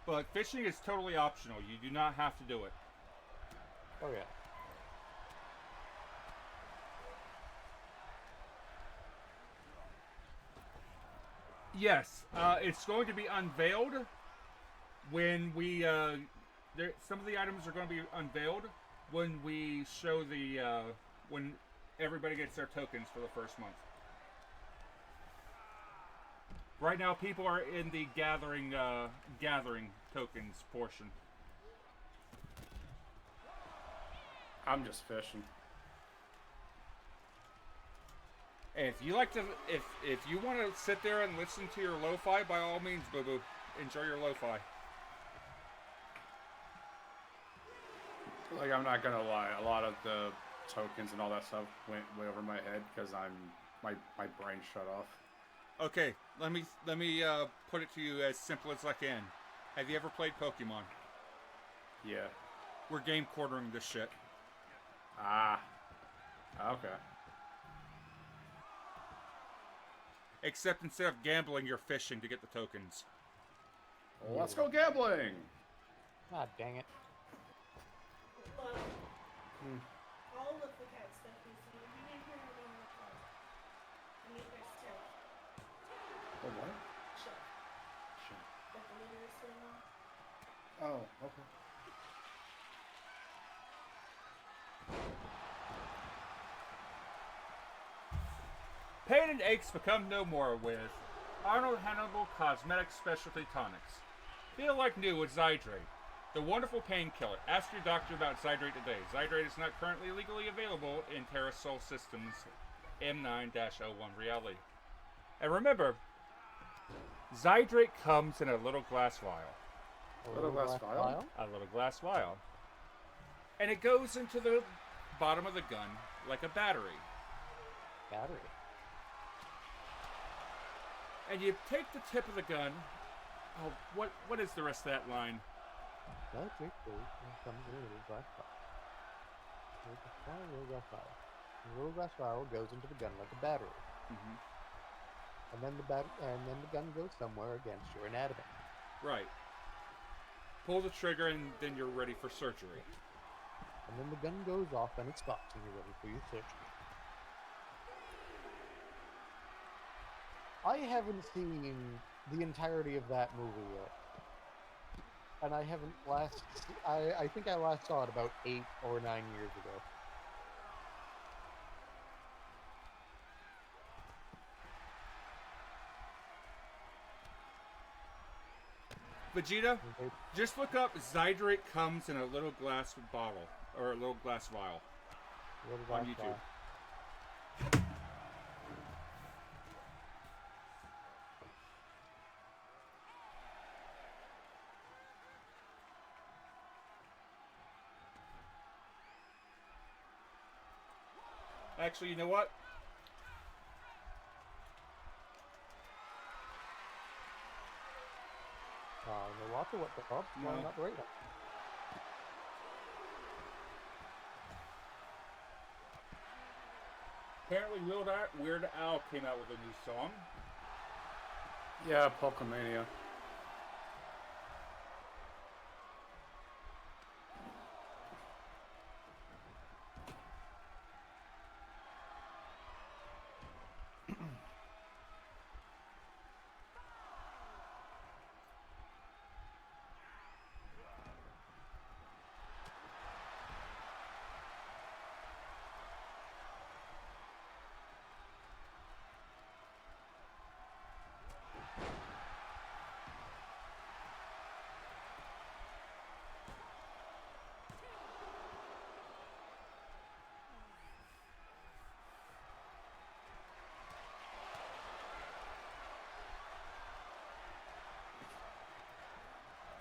But fishing is totally optional. You do not have to do it. Oh yeah. Yes, it's going to be unveiled when we. Some of the items are going to be unveiled when we show the when everybody gets their tokens for the first month. Right now, people are in the gathering tokens portion. I'm just fishing. And if you like to, if you want to sit there and listen to your lo-fi, by all means, boo boo, enjoy your lo-fi. Like, I'm not gonna lie, a lot of the tokens and all that stuff went way over my head because my brain shut off. Okay, let me put it to you as simple as I can. Have you ever played Pokemon? Yeah. We're game quartering this shit. Ah. Okay. Except instead of gambling, you're fishing to get the tokens. Well, let's go gambling. Ah, dang it. Look, all of the cat stuff is here. You didn't hear anything in the closet. I mean, there's still Oh, what? shit Shit. that the litter is sitting on. Oh, okay. Pain and aches become no more with Arnold Hannibal Cosmetic Specialty Tonics. Feel like new with Zydrate, the wonderful painkiller. Ask your doctor about Zydrate today. Zydrate is not currently legally available in TerraSol Systems M9-01 reality. And remember, Zydrate comes in a little glass vial. A Little glass vial? A little glass vial. And it goes into the bottom of the gun like a battery. Battery. And you take the tip of the gun. Oh, what is the rest of that line? Electric goes and comes in a little glass vial. Little glass vial. The little glass vial goes into the gun like a battery, Mm-hmm. and then the gun goes somewhere against your anatomy. Right. Pull the trigger, and then you're ready for surgery. And then the gun goes off and it stops, and you're ready for your surgery. I haven't seen the entirety of that movie yet. And I haven't I think I last saw it about 8 or 9 years ago. Vegeta, Okay. just look up Zydrate comes in a little glass bottle, or a little glass vial. Little On glass YouTube. vial. Actually, you know what? No water, what the fuck? No. Why not right now? Apparently, Weird Al came out with a new song. Yeah, Pokemania.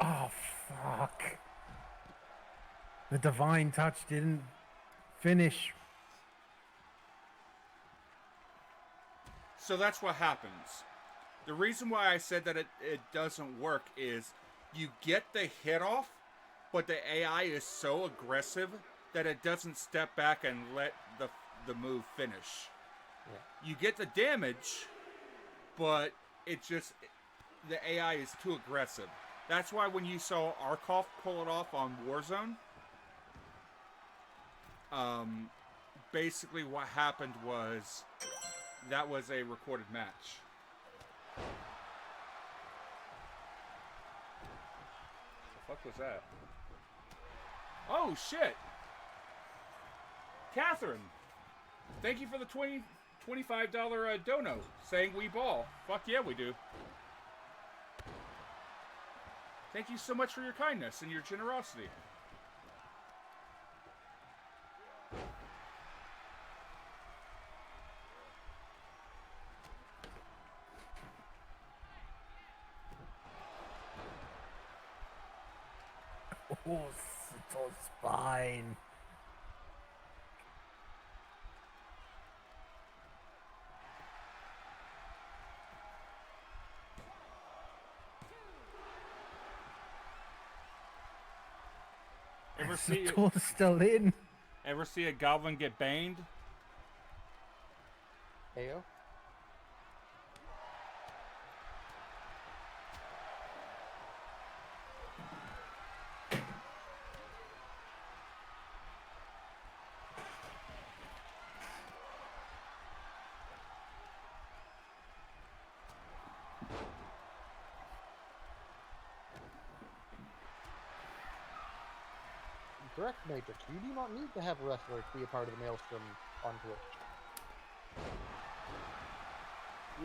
Oh, fuck. The divine touch didn't finish. So that's what happens. The reason why I said that it doesn't work is you get the hit off, but the AI is so aggressive that it doesn't step back and let the move finish. Yeah. You get the damage, but the AI is too aggressive. That's why when you saw Arkoff pull it off on Warzone, basically what happened was that was a recorded match. The fuck was that? Oh shit! Catherine! Thank you for the $25 dono saying we ball. Fuck yeah, we do. Thank you so much for your kindness and your generosity. Oh, Sato's spine. Sato's still in. Ever see a goblin get banged? Heyo? Correct, Matrix. You do not need to have a wrestler to be a part of the Maelstrom on Twitch.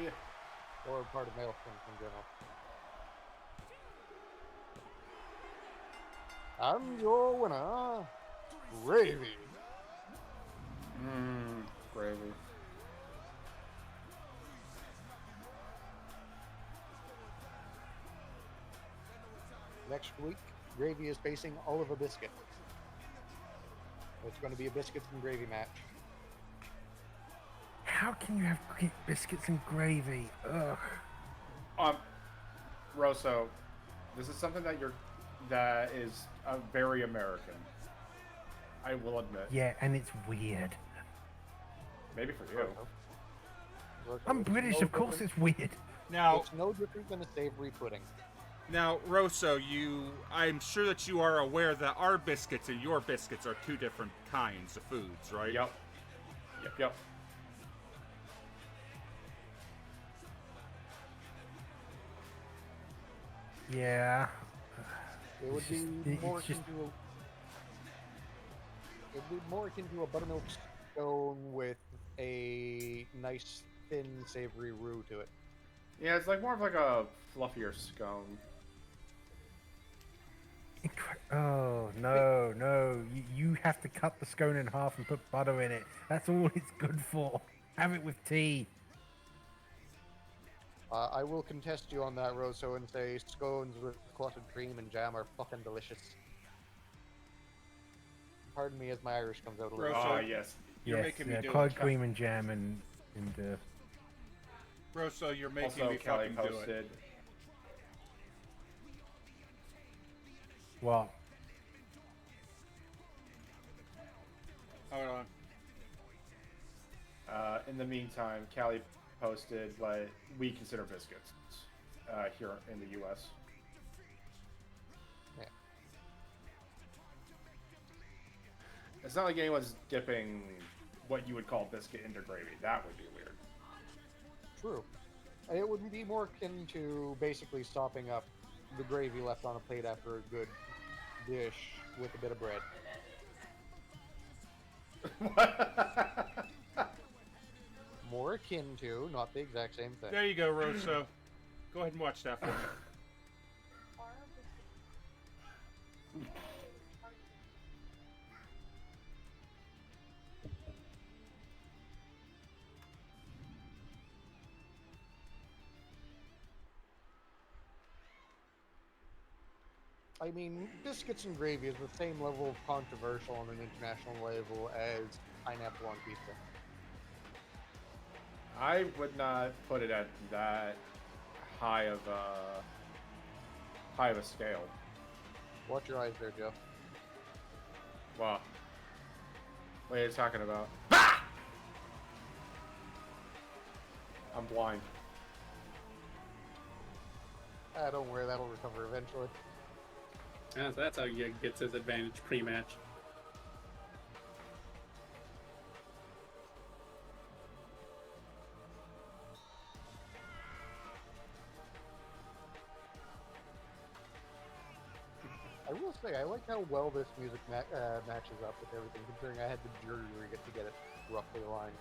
Yeah. Or part of Maelstrom in general. I'm your winner, Gravy. Gravy. Next week, Gravy is facing Oliver Biscuit. It's going to be a biscuits and gravy match. How can you have biscuits and gravy? Ugh. Rosso, this is something that is very American. I will admit. Yeah, and it's weird. Maybe for you. I'm British, of course it's weird. Now, It's no different than a savory pudding. now, Rosso, I'm sure that you are aware that our biscuits and your biscuits are two different kinds of foods, right? Yep. Yep. Yeah. It would It's be just- more it's just- akin to it'd be more akin to a buttermilk scone with a nice thin savory roux to it. Yeah, it's like more of like a fluffier scone. Oh, no. You have to cut the scone in half and put butter in it. That's all it's good for. Have it with tea. I will contest you on that, Rosso, and say scones with clotted cream and jam are fucking delicious. Pardon me as my Irish comes out a little. Rosso. Ah, yes. You're Yes, making me do clotted it. cream and jam and Rosso, you're making Also, me Kelly fucking do it. posted. what? Hold on. In the meantime, Callie posted what we consider biscuits here in the U.S. Yeah. It's not like anyone's dipping what you would call biscuit into gravy. That would be weird. True. It would be more akin to basically sopping up the gravy left on a plate after a good dish with a bit of bread. More akin to, not the exact same thing. There you go, Rosso. Go ahead and watch that for me. I mean, biscuits and gravy is the same level of controversial on an international level as pineapple on pizza. I would not put it at that high of a scale. Watch your eyes there, Joe. Wow. What are you talking about? I'm blind. Ah, don't worry, that'll recover eventually. Yeah, so that's how he gets his advantage pre-match. I will say, I like how well this music matches up with everything, considering I had the jury to get it roughly aligned.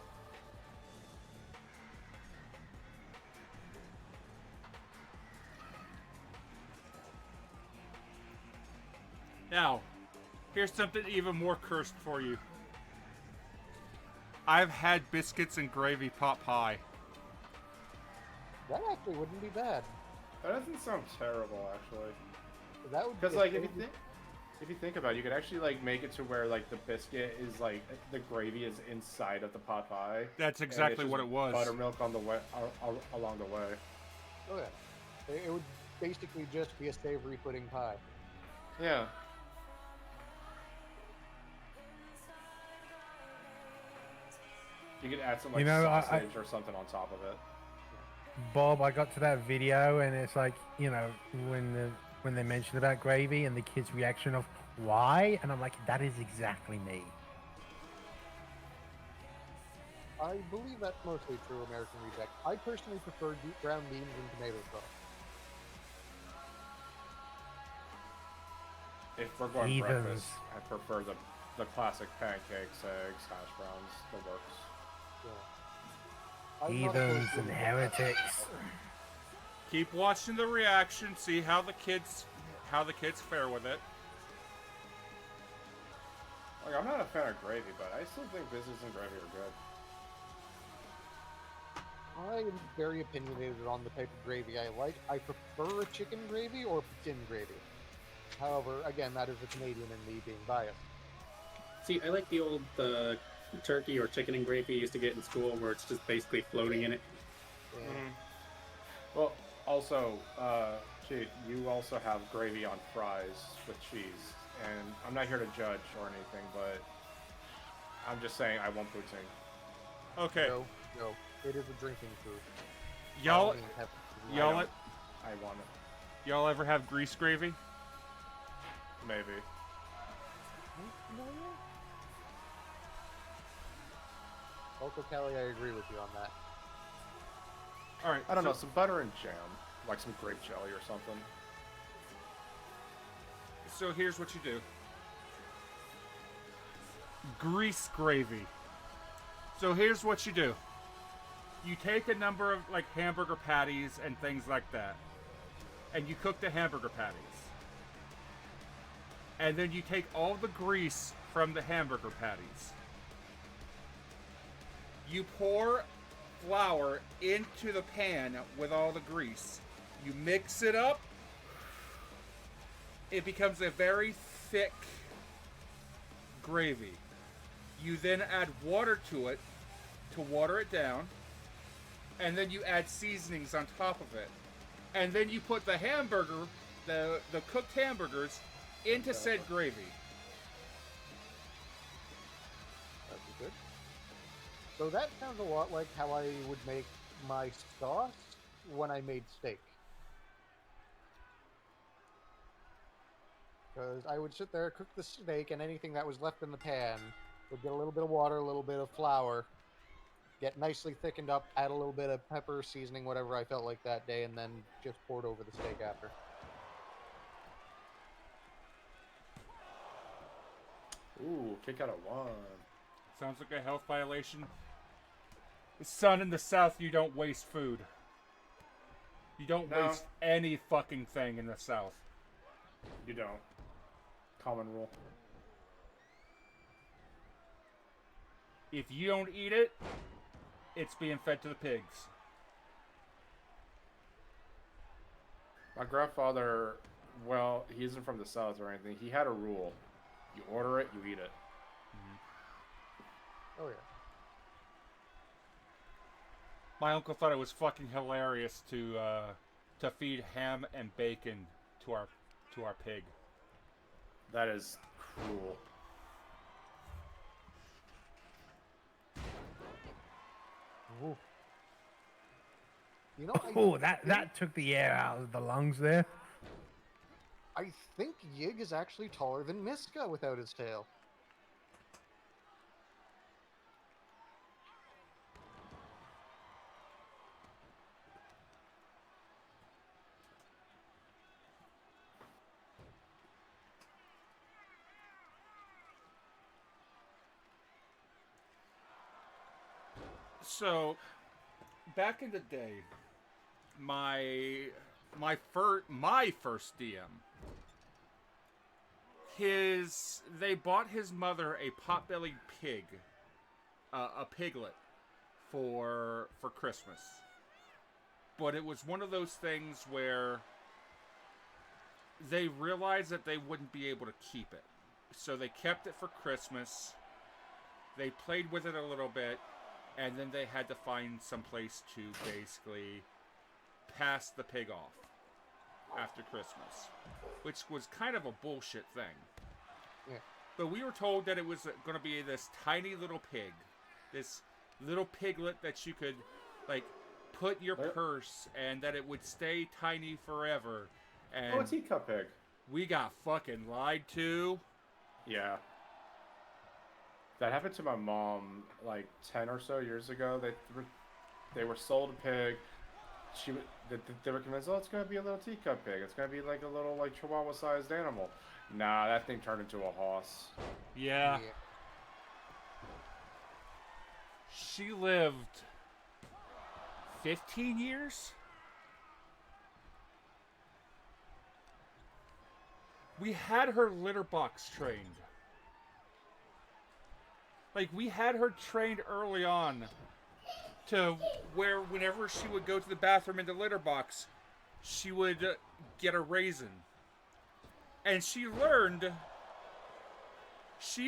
Now, here's something even more cursed for you. I've had biscuits and gravy pot pie. That actually wouldn't be bad. That doesn't sound terrible, actually. That would Because be like if you think about it, you could actually like make it to where like the biscuit is like the gravy is inside of the pot pie. That's and it's exactly just what it was. Buttermilk on the way along the way. Oh yeah, it would basically just be a savory pudding pie. Yeah. You could add some like You know, sausage or something on top of it. Bob, I got to that video and it's like, when they mentioned about gravy and the kids' reaction of why, and I'm like, that is exactly me. I believe that's mostly true American reject. I personally prefer deep brown beans and tomato sauce. If we're going Heathens. breakfast, I prefer the classic pancakes, eggs, hash browns, the works. Yeah. I'm not Heathens opposed to and it. heretics. Keep watching the reaction, see how the kids fare with it. Like, I'm not a fan of gravy, but I still think biscuits and gravy are good. I am very opinionated on the type of gravy I like. I prefer a chicken gravy or tin gravy. However, again, that is the Canadian in me being biased. See, I like the old turkey or chicken and gravy you used to get in school where it's just basically floating in it. Yeah. Well, also, you also have gravy on fries with cheese, and I'm not here to judge or anything, but I'm just saying I want poutine. Okay. No, no. It is a drinking food. Y'all, By all means, have poutine. y'all, I want it. y'all ever have grease gravy? Maybe. No, yeah. Also, Kelly, I agree with you on that. All right. I don't know, some butter and jam. Like some grape jelly or something. So here's what you do. Grease gravy. So here's what you do. You take a number of like hamburger patties and things like that, and you cook the hamburger patties. And then you take all the grease from the hamburger patties. You pour flour into the pan with all the grease. You mix it up. It becomes a very thick gravy. You then add water to it to water it down. And then you add seasonings on top of it. And then you put the hamburger, the cooked hamburgers, into said gravy. That'd be good. So that sounds a lot like how I would make my sauce when I made steak. Because I would sit there, cook the steak, and anything that was left in the pan would get a little bit of water, a little bit of flour, get nicely thickened up, add a little bit of pepper, seasoning, whatever I felt like that day, and then just pour it over the steak after. Ooh, kick out of one. Sounds like a health violation. Son, in the South, you don't waste food. You don't No. waste any fucking thing in the South. You don't. Common rule. If you don't eat it, it's being fed to the pigs. My grandfather, well, he isn't from the South or anything. He had a rule. You order it, you eat it. Oh, yeah. My uncle thought it was fucking hilarious to feed ham and bacon to our pig. That is cruel. Ooh. You know, Oh, that took the air out of the lungs there. I think Yig is actually taller than Miska without his tail. So, back in the day, my first DM, they bought his mother a pot-bellied pig, a piglet, for Christmas. But it was one of those things where they realized that they wouldn't be able to keep it, so they kept it for Christmas. They played with it a little bit. And then they had to find some place to basically pass the pig off after Christmas, which was kind of a bullshit thing. Yeah. But we were told that it was going to be this tiny little pig, this little piglet that you could, like, put in your purse, and that it would stay tiny forever. And Oh, a teacup pig. we got fucking lied to. Yeah. That happened to my mom like 10 or so years ago. They were sold a pig. They were convinced, oh, it's gonna be a little teacup pig. It's gonna be like a little like Chihuahua-sized animal. Nah, that thing turned into a hoss. Yeah. She lived 15 years? We had her litter box trained. Like, we had her trained early on to where whenever she would go to the bathroom in the litter box, she would get a raisin. And she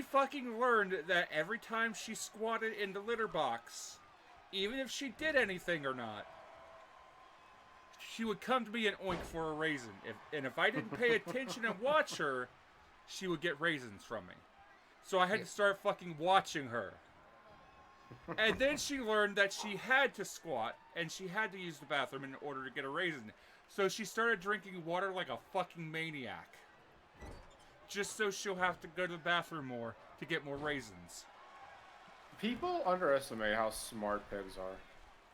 fucking learned that every time she squatted in the litter box, even if she did anything or not, she would come to me and oink for a raisin. If I didn't pay attention and watch her, she would get raisins from me. So I had to start fucking watching her. And then she learned that she had to squat and she had to use the bathroom in order to get a raisin. So she started drinking water like a fucking maniac. Just so she'll have to go to the bathroom more to get more raisins. People underestimate how smart pigs are.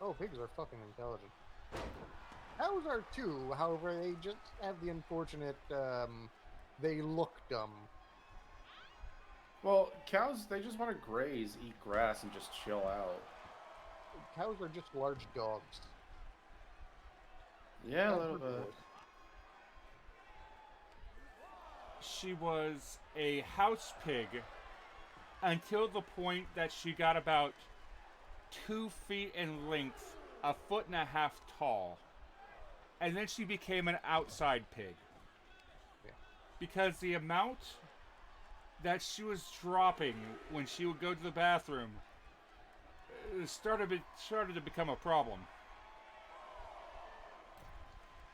Oh, pigs are fucking intelligent. Cows are too, however, they just have the unfortunate, they look dumb. Well, cows, they just want to graze, eat grass, and just chill out. Cows are just large dogs. Yeah, a little bit. She was a house pig until the point that she got about 2 feet in length, 1.5 feet tall. And then she became an outside pig. Yeah. Because the amount that she was dropping when she would go to the bathroom started to become a problem.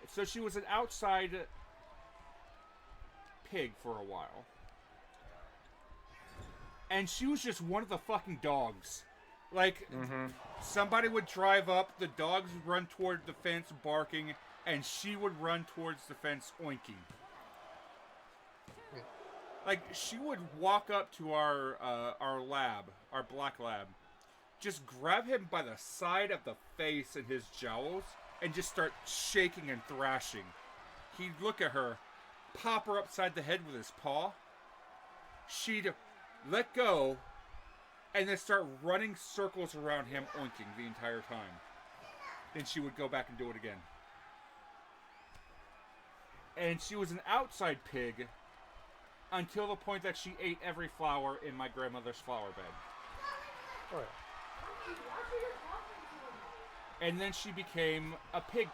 So she was an outside pig for a while. And she was just one of the fucking dogs. Like, somebody would drive up, the dogs would run toward the fence barking, and she would run towards the fence oinking. Yeah. Like, she would walk up to our lab, our black lab, just grab him by the side of the face and his jowls, and just start shaking and thrashing. He'd look at her, pop her upside the head with his paw. She'd let go, and then start running circles around him, oinking the entire time. Then she would go back and do it again. And she was an outside pig until the point that she ate every flower in my grandmother's flower bed. Oh, yeah. And then she became a pig.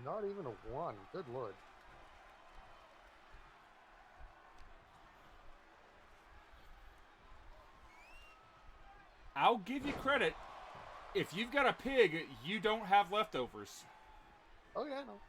Not even a 1. Good lord. I'll give you credit. If you've got a pig, you don't have leftovers. Oh, yeah, no.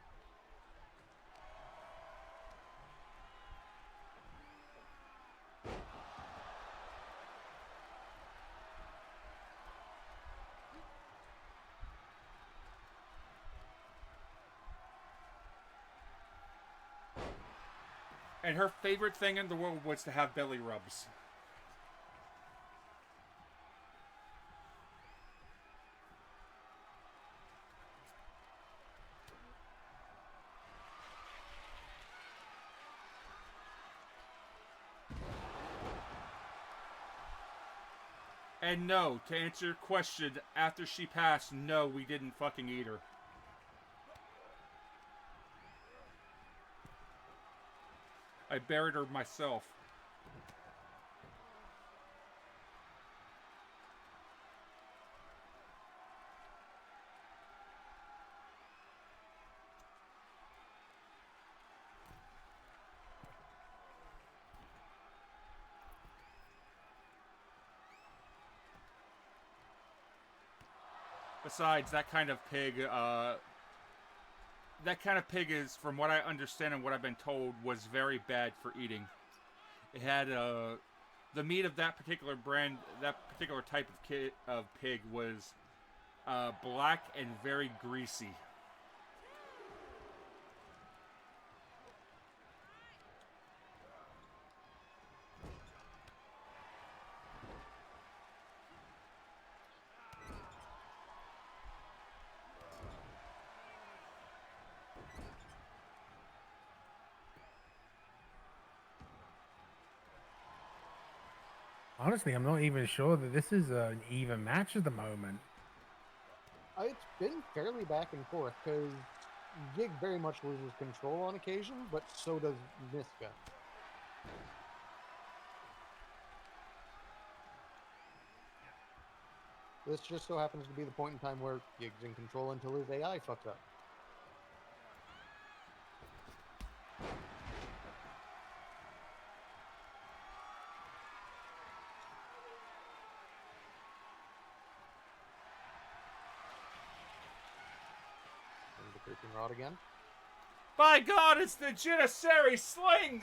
And her favorite thing in the world was to have belly rubs. And no, to answer your question, after she passed, no, we didn't fucking eat her. I buried her myself. Besides, that kind of pig is, from what I understand and what I've been told, was very bad for eating. It had, the meat of that particular brand, that particular type of pig was black and very greasy. Honestly, I'm not even sure that this is an even match at the moment. It's been fairly back and forth, because Gig very much loses control on occasion, but so does Niska. This just so happens to be the point in time where Gig's in control until his AI fucks up. piercing rod again. By God, it's the Janissary sling!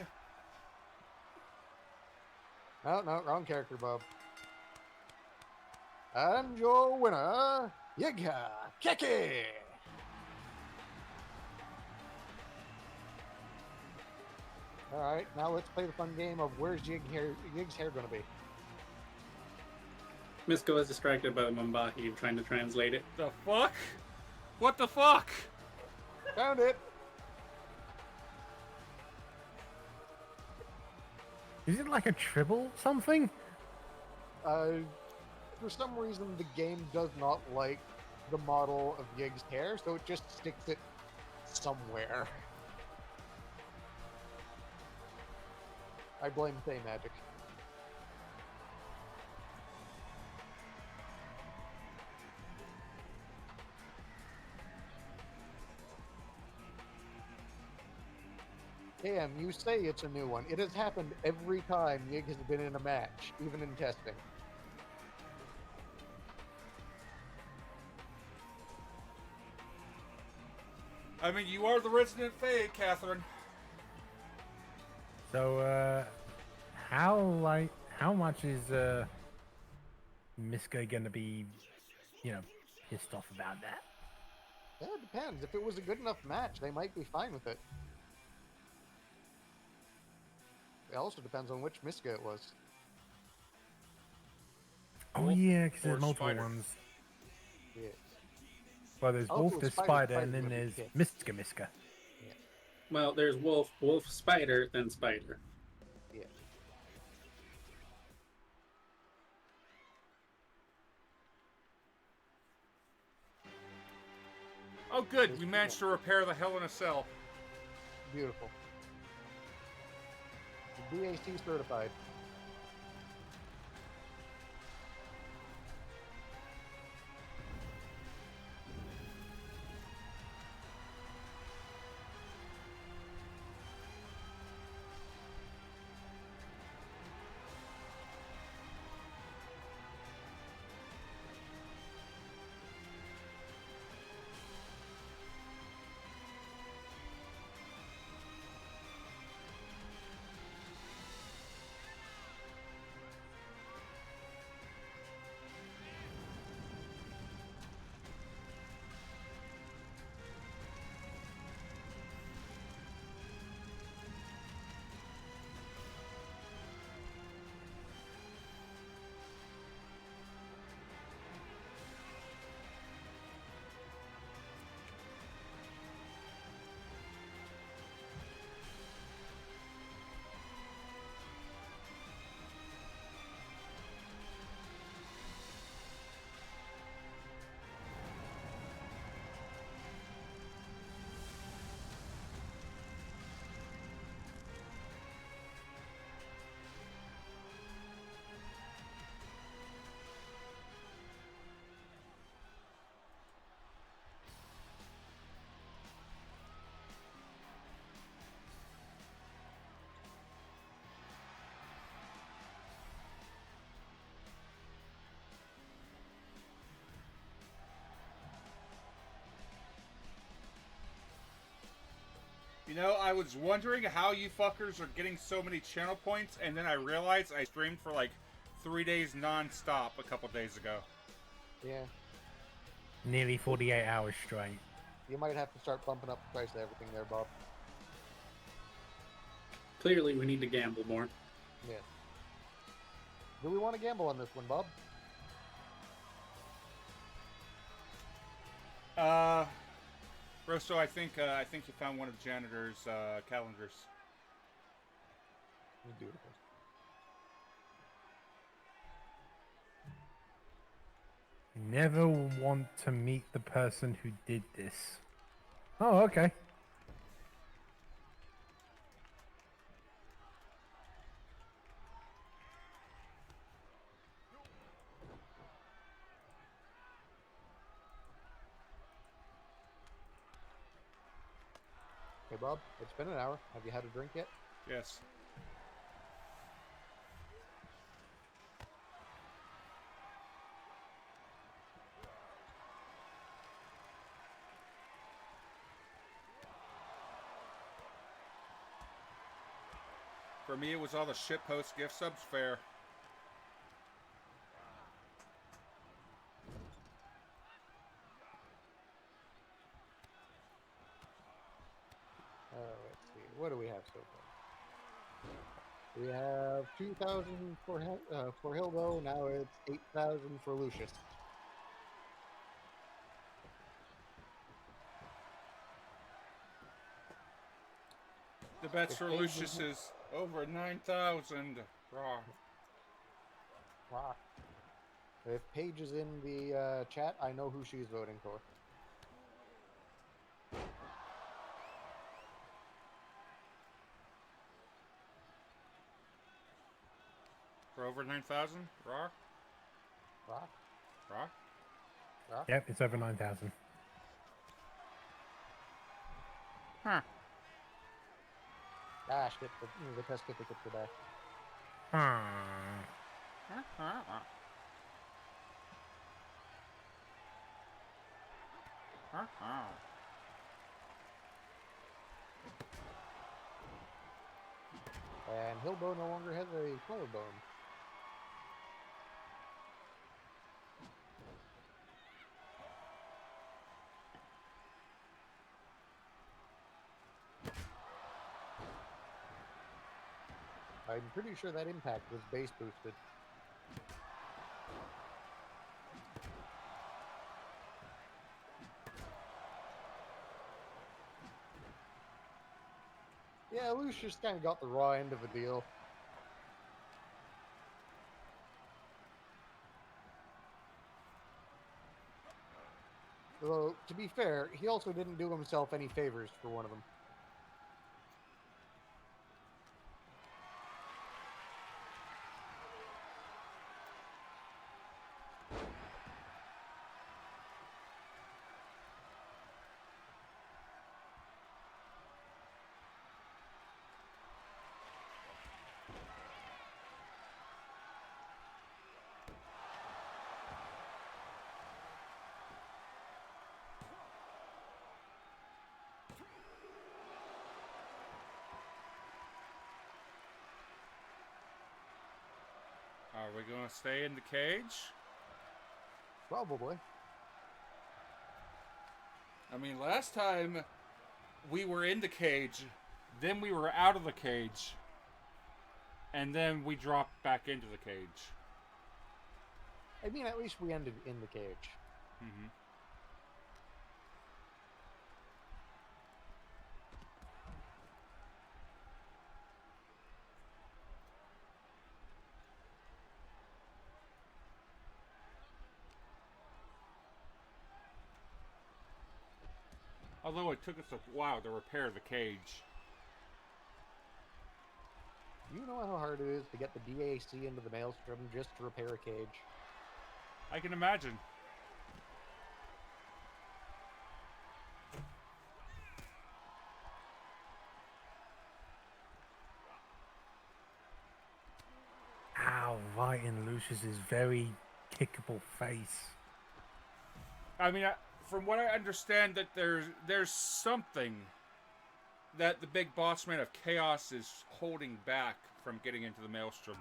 No, wrong character, Bob. And your winner, Yiga Keki! Alright, now let's play the fun game of where's Yig's hair gonna be? Misko is distracted by the Mumbahi trying to translate it. The fuck? What the fuck? Found it! Is it like a tribble something? For some reason, the game does not like the model of Yig's hair, so it just sticks it somewhere. I blame Fey Magic. Damn, you say it's a new one. It has happened every time Yig has been in a match, even in testing. I mean, you are the resident Fae, Catherine. So, how much is Misko gonna be, pissed off about that? Yeah, it depends. If it was a good enough match, they might be fine with it. It also depends on which Miska it was. Oh Wolf yeah, because or there's multiple spider? ones. Yeah. Well, there's Also, Wolf, there's Spider- Spider, Spider's and then gonna be there's pissed. Miska. Well, there's Wolf, Spider, then Spider. Yeah. Oh, good. We managed to repair the Hell in a Cell. Beautiful. BAC certified. You know, I was wondering how you fuckers are getting so many channel points, and then I realized I streamed for like 3 days non-stop a couple days ago. Yeah. Nearly 48 hours straight. You might have to start bumping up the price of everything there, Bob. Clearly, we need to gamble more. Yeah. Do we want to gamble on this one, Bob? Rosto, I think you found one of the janitor's calendars. Beautiful. Never want to meet the person who did this. Oh, okay. Hey, Bob, it's been an hour. Have you had a drink yet? Yes. For me, it was all the shitpost gift subs fair. Let's see. What do we have so far? We have 2,000 for Hildo. Now it's 8,000 for Lucius. The bets If for Paige Lucius isn't- is over 9,000. Raw. Wow. If Paige is in the chat, I know who she's voting for. For over 9,000? Raw? Rock? Raw? Rock? Yep, it's over 9,000. Huh. Ah, shit, the test certificate today. And Hildo no longer has a collarbone. I'm pretty sure that impact was base boosted. Yeah, Lucius kind of got the raw end of the deal. Though, to be fair, he also didn't do himself any favors for one of them. Are we going to stay in the cage? Probably. I mean, last time we were in the cage, then we were out of the cage, and then we dropped back into the cage. I mean, at least we ended in the cage. Mm-hmm. Although it took us a while to repair the cage. You know how hard it is to get the DAC into the Maelstrom just to repair a cage? I can imagine. Ow, right in Lucius's very kickable face. I mean, from what I understand, that there's something that the big boss man of Chaos is holding back from getting into the Maelstrom.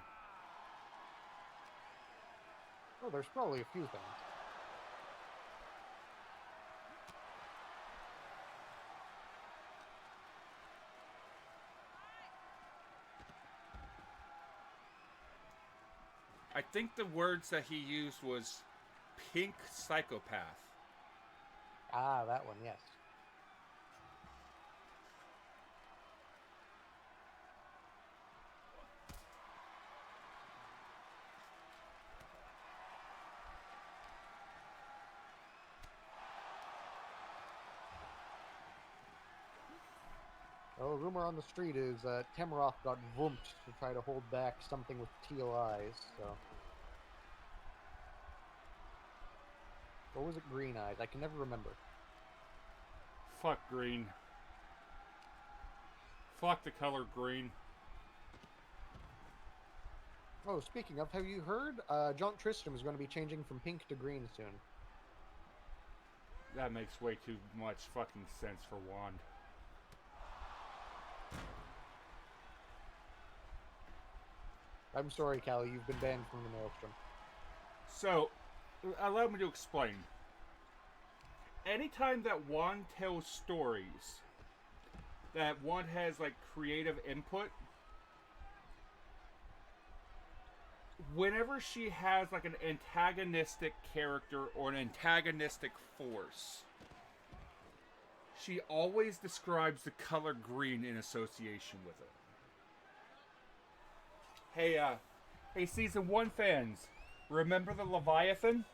Oh, there's probably a few things. I think the words that he used was pink psychopath. Ah, that one, yes. Oh, rumor on the street is Tamaroth got vumped to try to hold back something with teal eyes, so... Or was it green eyes? I can never remember. Fuck green. Fuck the color green. Oh, speaking of, have you heard? John Tristram is going to be changing from pink to green soon. That makes way too much fucking sense for Wand. I'm sorry, Callie, you've been banned from the Maelstrom. So, allow me to explain. Anytime that Juan tells stories, that one has, like, creative input, whenever she has, like, an antagonistic character or an antagonistic force, she always describes the color green in association with it. Hey, Season 1 fans, remember the Leviathan?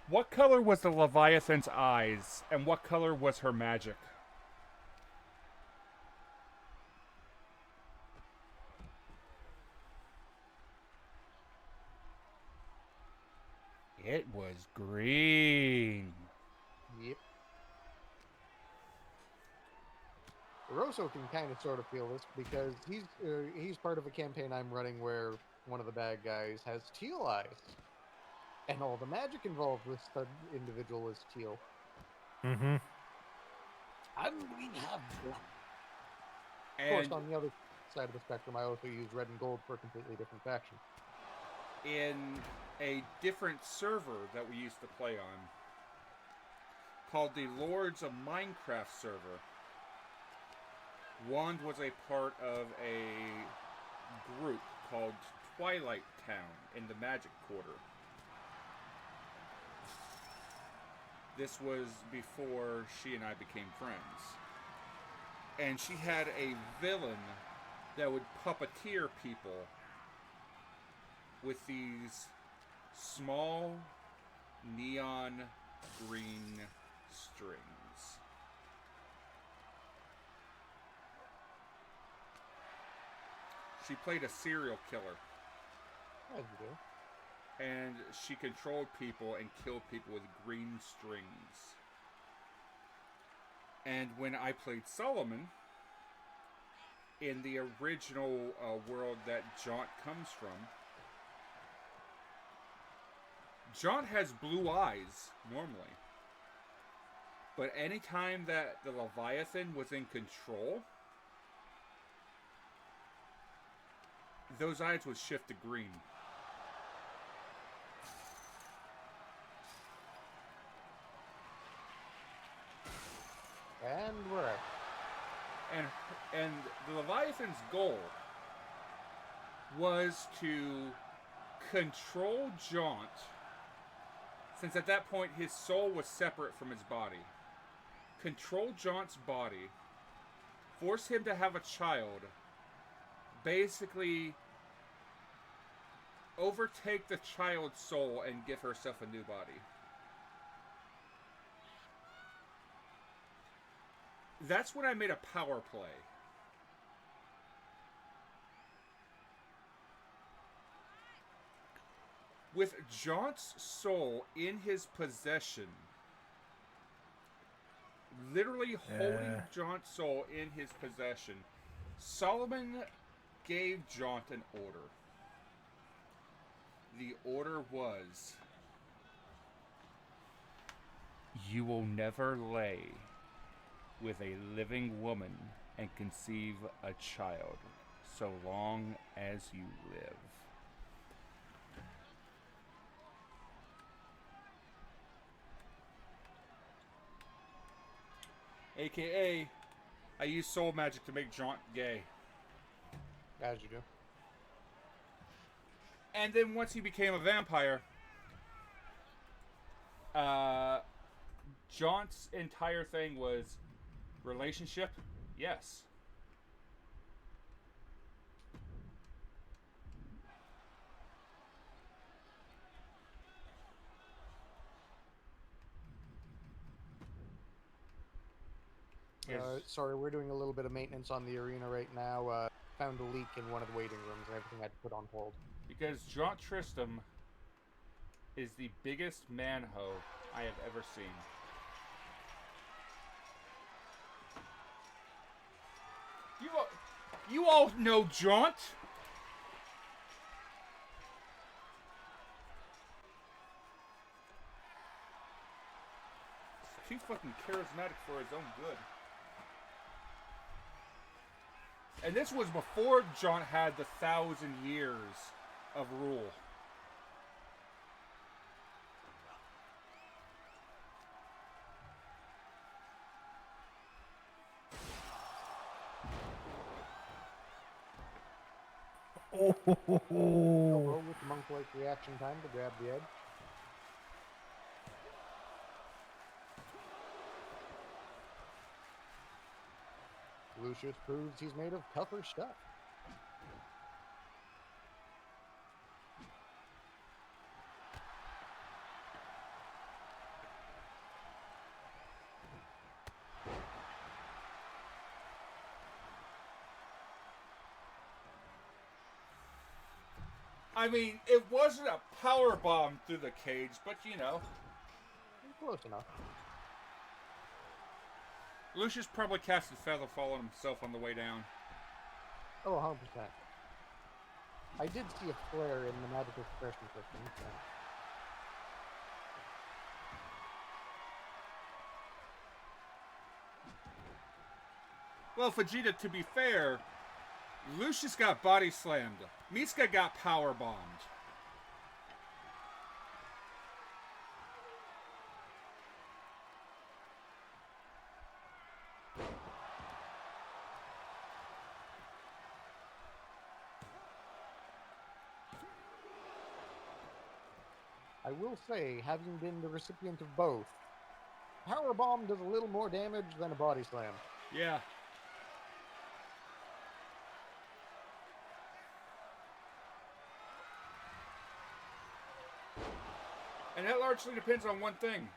What color was the Leviathan's eyes, and what color was her magic? It was green. Yep. Rosso can kind of sort of feel this because he's part of a campaign I'm running where one of the bad guys has teal eyes, and all the magic involved with the individual is teal. Mm-hmm. And we have blood. Of course, on the other side of the spectrum, I also use red and gold for a completely different faction. In a different server that we used to play on, called the Lords of Minecraft server, Wand was a part of a group called Twilight Town in the Magic Quarter. This was before she and I became friends. And she had a villain that would puppeteer people with these small neon green strings. She played a serial killer. As you do. And she controlled people and killed people with green strings. And when I played Solomon, in the original world that Jaunt comes from, Jaunt has blue eyes, normally. But anytime that the Leviathan was in control, those eyes would shift to green. And we're out. And the Leviathan's goal was to control Jaunt, since at that point his soul was separate from his body. Control Jaunt's body, force him to have a child, basically overtake the child's soul and give herself a new body. That's when I made a power play. With Jaunt's soul in his possession, literally holding Jaunt's soul in his possession, Solomon gave Jaunt an order. The order was, you will never lay with a living woman and conceive a child so long as you live. AKA, I use soul magic to make Jaunt gay. As you do. And then once he became a vampire, Jaunt's entire thing was relationship, yes. Yes. Sorry, we're doing a little bit of maintenance on the arena right now. Found a leak in one of the waiting rooms and everything had to put on hold. Because Jaunt Tristram is the biggest manho I have ever seen. You all know Jaunt. He's too fucking charismatic for his own good. And this was before John had the 1,000 years of rule. Elbow with the monk-like reaction time to grab the edge. Lucius proves he's made of tougher stuff. I mean, it wasn't a power bomb through the cage, but you know. Close enough. Lucius probably casted Featherfall on himself on the way down. Oh, 100%. I did see a flare in the magical suppression system. So. Well, Vegeta, to be fair, Lucius got body slammed. Mitsuka got power bombed. I will say, having been the recipient of both, power bomb does a little more damage than a body slam. Yeah. And that largely depends on one thing.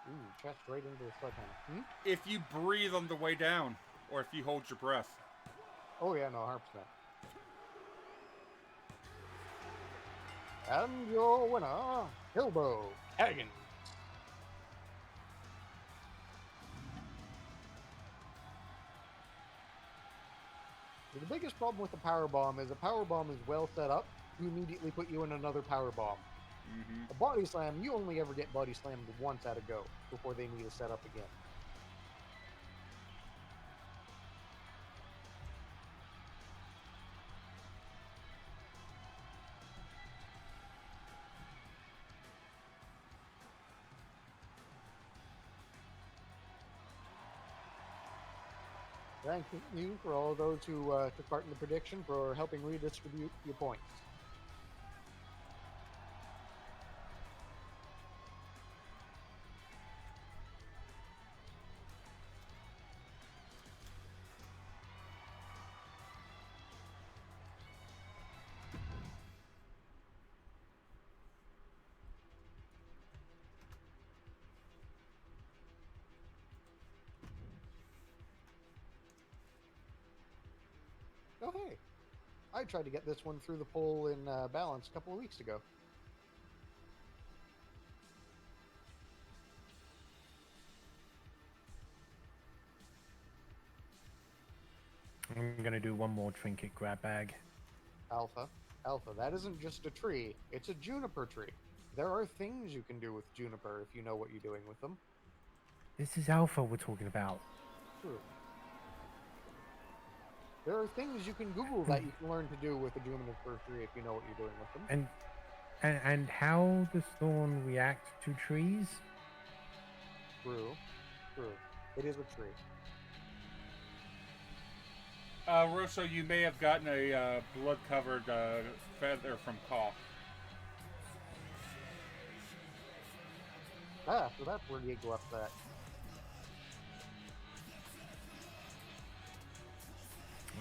Ooh, chest right into the sledgehammer. If you breathe on the way down, or if you hold your breath. Oh yeah, no, 100%. And your winner, Hilbo Hagen. The biggest problem with the power bomb is a power bomb is well set up to immediately put you in another power bomb. A body slam, you only ever get body slammed once at a go before they need to set up again. Thank you for all those who took part in the prediction for helping redistribute your points. Oh, hey. I tried to get this one through the poll in balance a couple of weeks ago. I'm going to do one more trinket grab bag. Alpha, that isn't just a tree. It's a juniper tree. There are things you can do with juniper if you know what you're doing with them. This is Alpha we're talking about. True. There are things you can Google that you can learn to do with a juniper tree if you know what you're doing with them. And how does thorn react to trees? True. It is a tree. Rosso, you may have gotten a blood-covered feather from Caw. Ah, so that's where you go up that.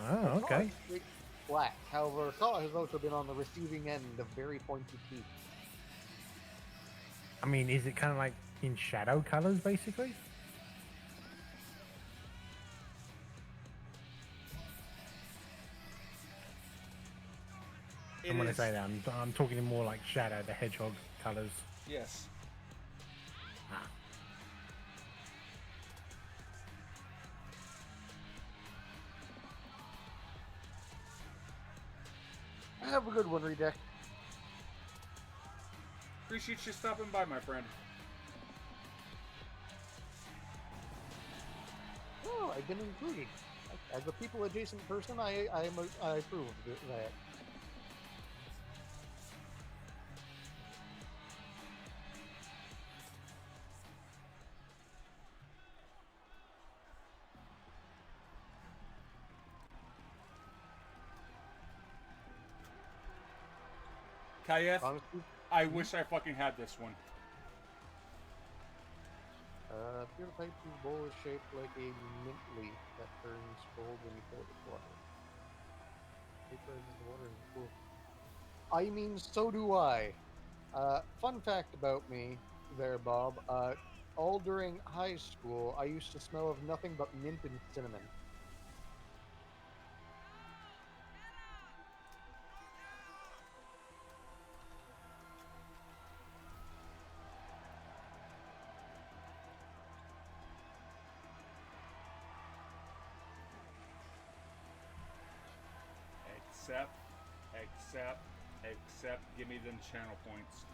Oh, okay. Black. However, Caw has also been on the receiving end of very pointy teeth. I mean, is it kind of like in shadow colors, basically? And when I say that, I'm talking in more like Shadow the Hedgehog colors. Yes. Ah. Have a good one, Redeck. Appreciate you stopping by, my friend. Oh, I've been included. As a people adjacent person, I approve of that. Kayeth, Honestly, I wish I fucking had this one. pure type 2 bowl is shaped like a mint leaf that turns cold when you fill it with water. Vaporizes the water in the pool. I mean, so do I. Fun fact about me there, Bob. All during high school, I used to smell of nothing but mint and cinnamon. Except, give me them channel points.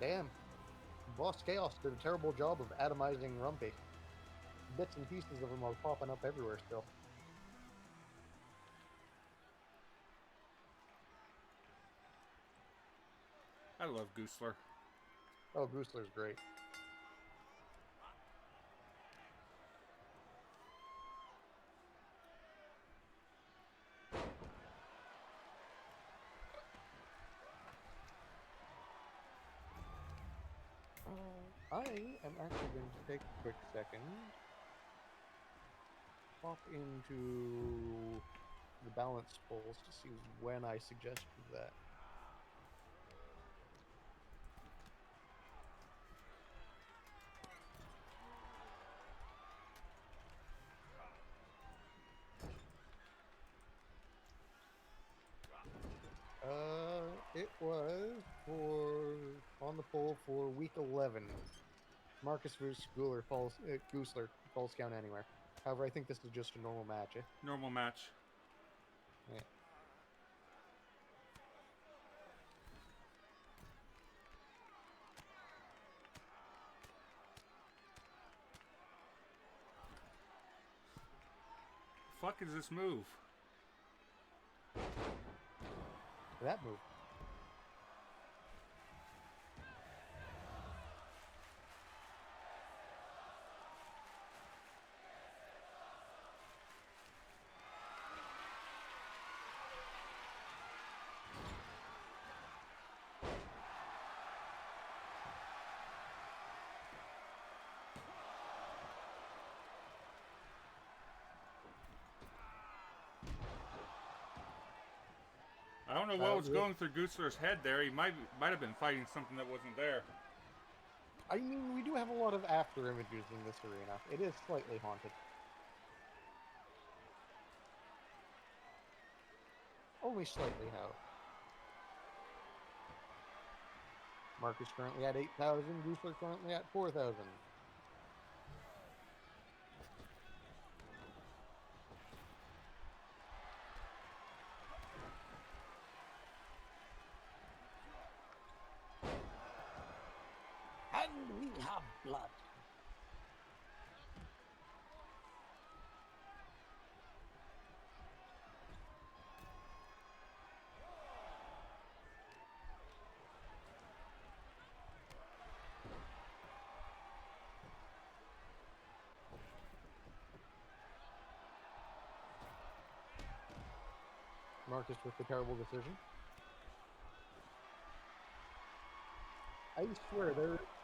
Damn. Boss Chaos did a terrible job of atomizing Rumpy. Bits and pieces of him are popping up everywhere still. I love Goosler. Oh, Goosler's great. I am actually going to take a quick second, pop into the balance polls to see when I suggested that. It was on the poll for week 11. Marcus versus Goosler falls count anywhere. However, I think this is just a normal match. Normal match. Yeah. Fuck is this move? That move. I don't know what was going through Goosler's head there. He might have been fighting something that wasn't there. I mean, we do have a lot of after images in this arena. It is slightly haunted. Only slightly, how. Marcus currently at 8,000, Goosler currently at 4,000. And we have blood. Marcus with the terrible decision. I swear,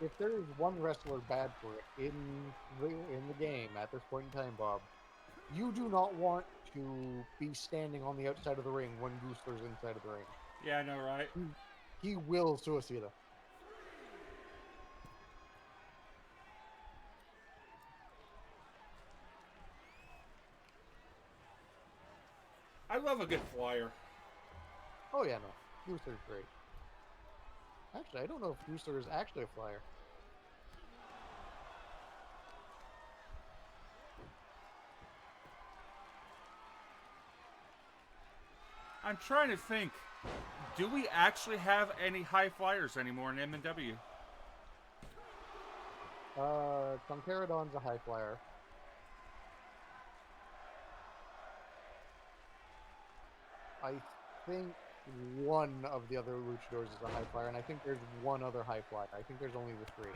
if there is one wrestler bad for it in the game at this point in time, Bob, you do not want to be standing on the outside of the ring when Goosler's inside of the ring. Yeah, I know, right? He will suicida. I love a good flyer. Oh yeah, no. Goosler's great. Actually, I don't know if Goosler is actually a flyer. I'm trying to think. Do we actually have any high flyers anymore in M&W? Concaradon's a high flyer. I think one of the other luchadors is a high flyer, and I think there's one other high flyer. I think there's only the three.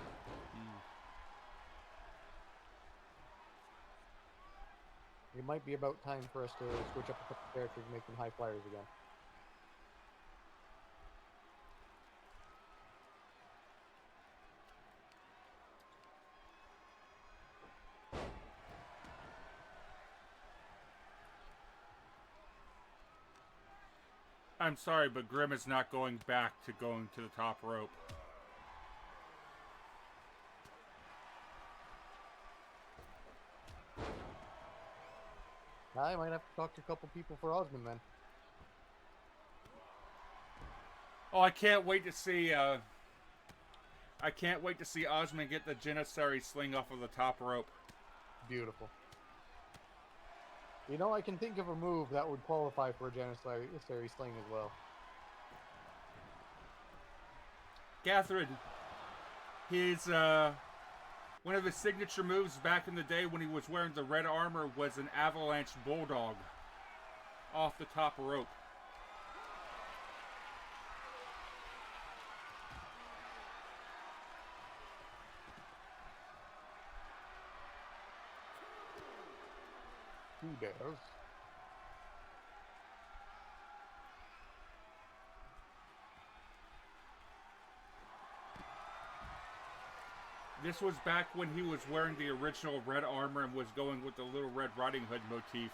It might be about time for us to switch up a couple characters and make them high flyers again. I'm sorry, but Grim is not going back to going to the top rope. I might have to talk to a couple people for Osmond then. Oh, I can't wait to see. I can't wait to see Osmond get the Janissary sling off of the top rope. Beautiful. You know, I can think of a move that would qualify for a Janissary sling as well. Catherine, his one of his signature moves back in the day when he was wearing the red armor was an avalanche bulldog off the top rope. Who dares? This was back when he was wearing the original red armor and was going with the Little Red Riding Hood motif.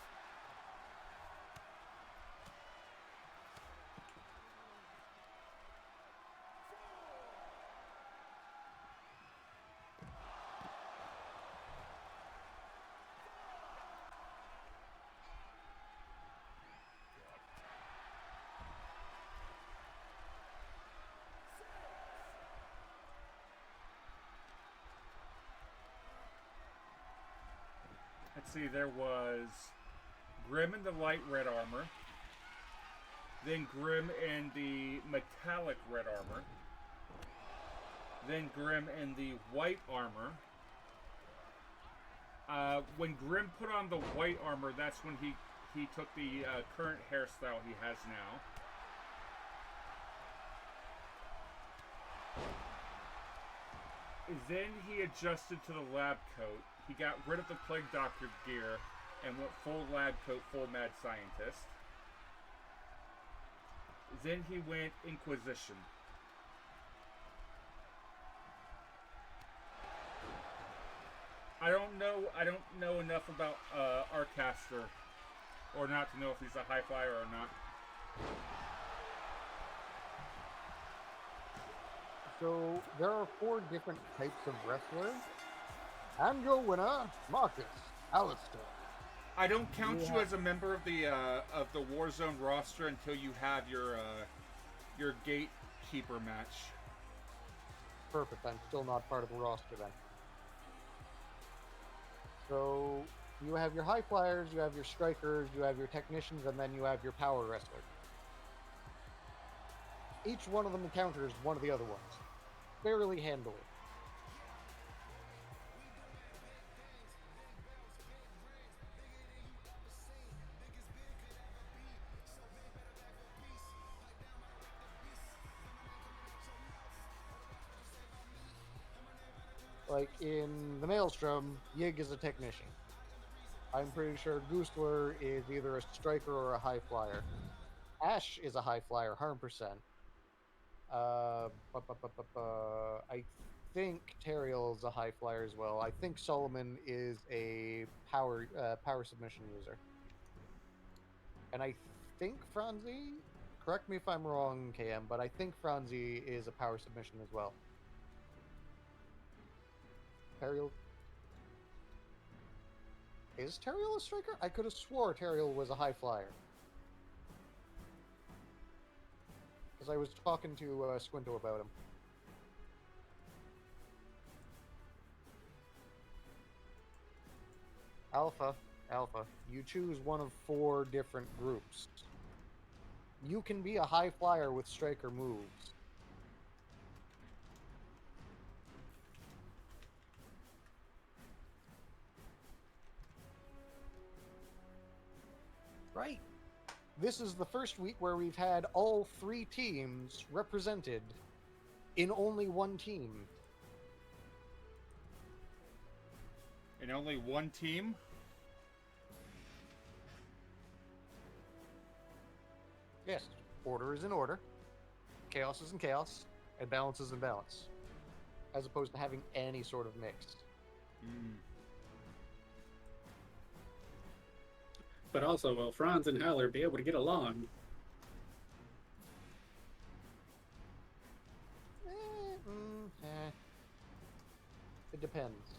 Let's see, there was Grim in the light red armor, then Grim in the metallic red armor, then Grim in the white armor. When Grim put on the white armor, that's when he took the current hairstyle he has now. Then he adjusted to the lab coat. He got rid of the Plague Doctor gear and went full lab coat, full mad scientist. Then he went Inquisition. I don't know enough about Arcaster, or not to know if he's a high flyer or not. So, there are 4 different types of wrestlers. And your winner, Marcus Alistair. I don't count you as a member of the Warzone roster until you have your gatekeeper match. Perfect. I'm still not part of the roster then. So you have your high flyers, you have your strikers, you have your technicians, and then you have your power wrestlers. Each one of them encounters one of the other ones fairly handily. Like in the Maelstrom, Yig is a technician. I'm pretty sure Goostler is either a striker or a high flyer. Ash is a high flyer, 100%. I think Teriel is a high flyer as well. I think Solomon is a power submission user. And I think Franzi, correct me if I'm wrong, KM, but I think Franzi is a power submission as well. Teriel. Is Teriel a striker? I could have swore Teriel was a high flyer. Because I was talking to Squinto about him. Alpha. You choose one of 4 different groups. You can be a high flyer with striker moves. Right. This is the first week where we've had all 3 teams represented in only one team. In only one team? Yes, order is in order, chaos is in chaos, and balance is in balance, as opposed to having any sort of mix. But also, will Franz and Haller be able to get along? It depends.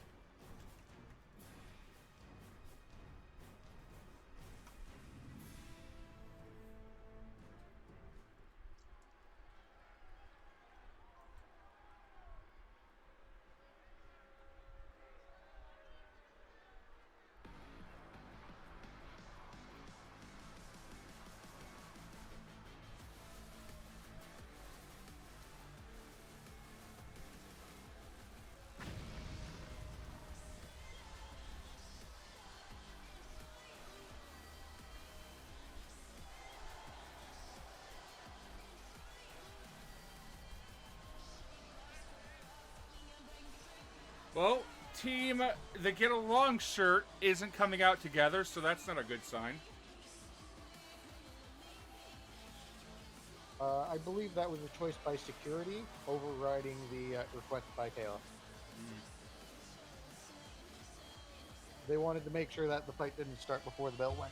Well, team the Get Along shirt isn't coming out together, so that's not a good sign. I believe that was a choice by security, overriding the request by chaos. They wanted to make sure that the fight didn't start before the bell went.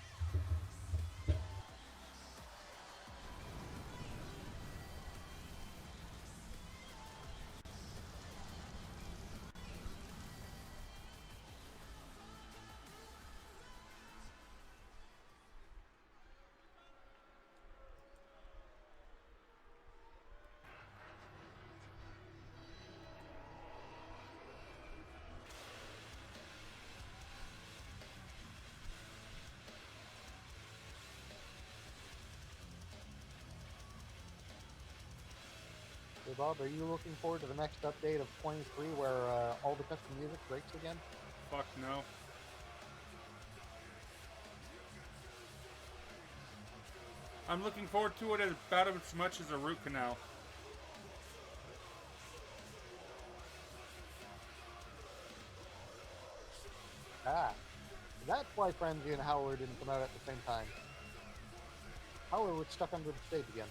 Hey Bob, are you looking forward to the next update of 23 where all the custom music breaks again? Fuck no. I'm looking forward to it about as much as a root canal. Ah, that's why Frenzy and Howler didn't come out at the same time. Howler was stuck under the stage again.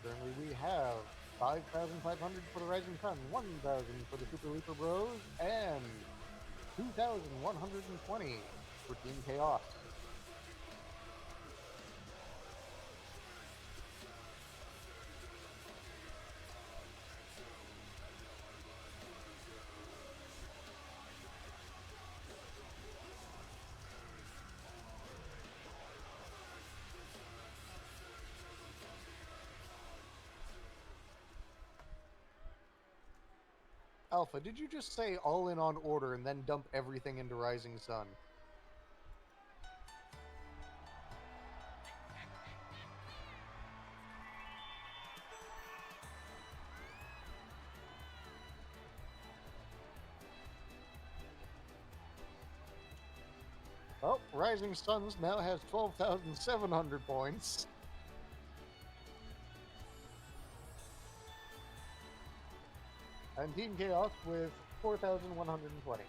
Currently we have 5,500 for the Rising Sun, 1,000 for the Super Leaper Bros, and 2,120 for Team Chaos. Alpha, did you just say all in on order and then dump everything into Rising Sun? Oh, Rising Suns now has 12,700 points. And Team Chaos with 4,120.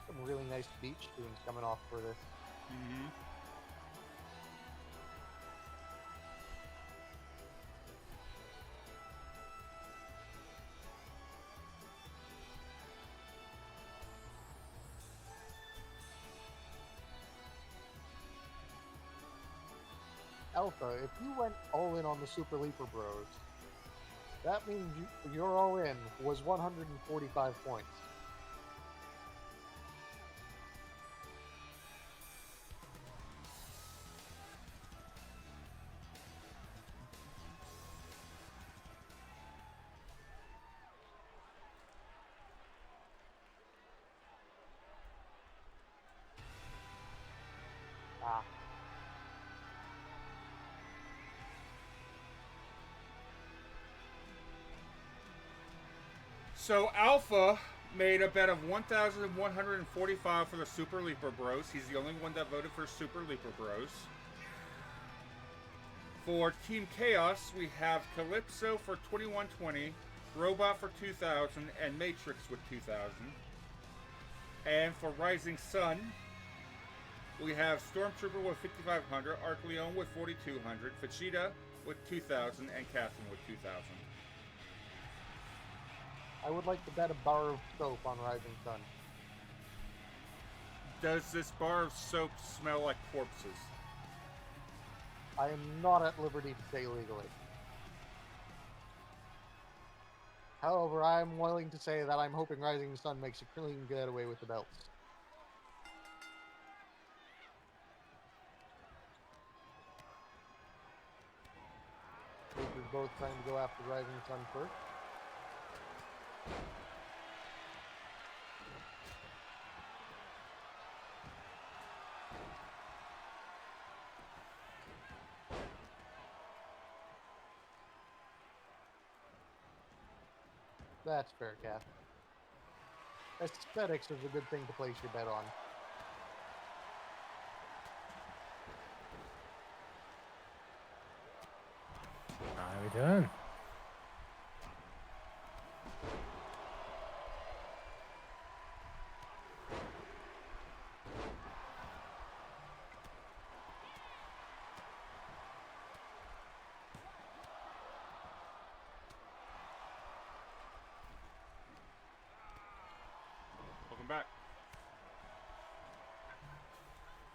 Some really nice beach tunes coming off for this. Alpha, if you went all in on the Super Leaper Bros, that means your all in was 145 points. Ah. So Alpha made a bet of 1,145 for the Super Leaper Bros. He's the only one that voted for Super Leaper Bros. For Team Chaos, we have Calypso for 2120, Robot for 2,000, and Matrix with 2,000. And for Rising Sun, we have Stormtrooper with 5,500, Arc Leon with 4,200, Vegeta with 2,000, and Catherine with 2,000. I would like to bet a bar of soap on Rising Sun. Does this bar of soap smell like corpses? I am not at liberty to say legally. However, I am willing to say that I'm hoping Rising Sun makes a clean getaway with the belts. We're both trying to go after Rising Sun first. That's fair, Kath. Aesthetics is a good thing to place your bet on. How are we doing? Welcome back.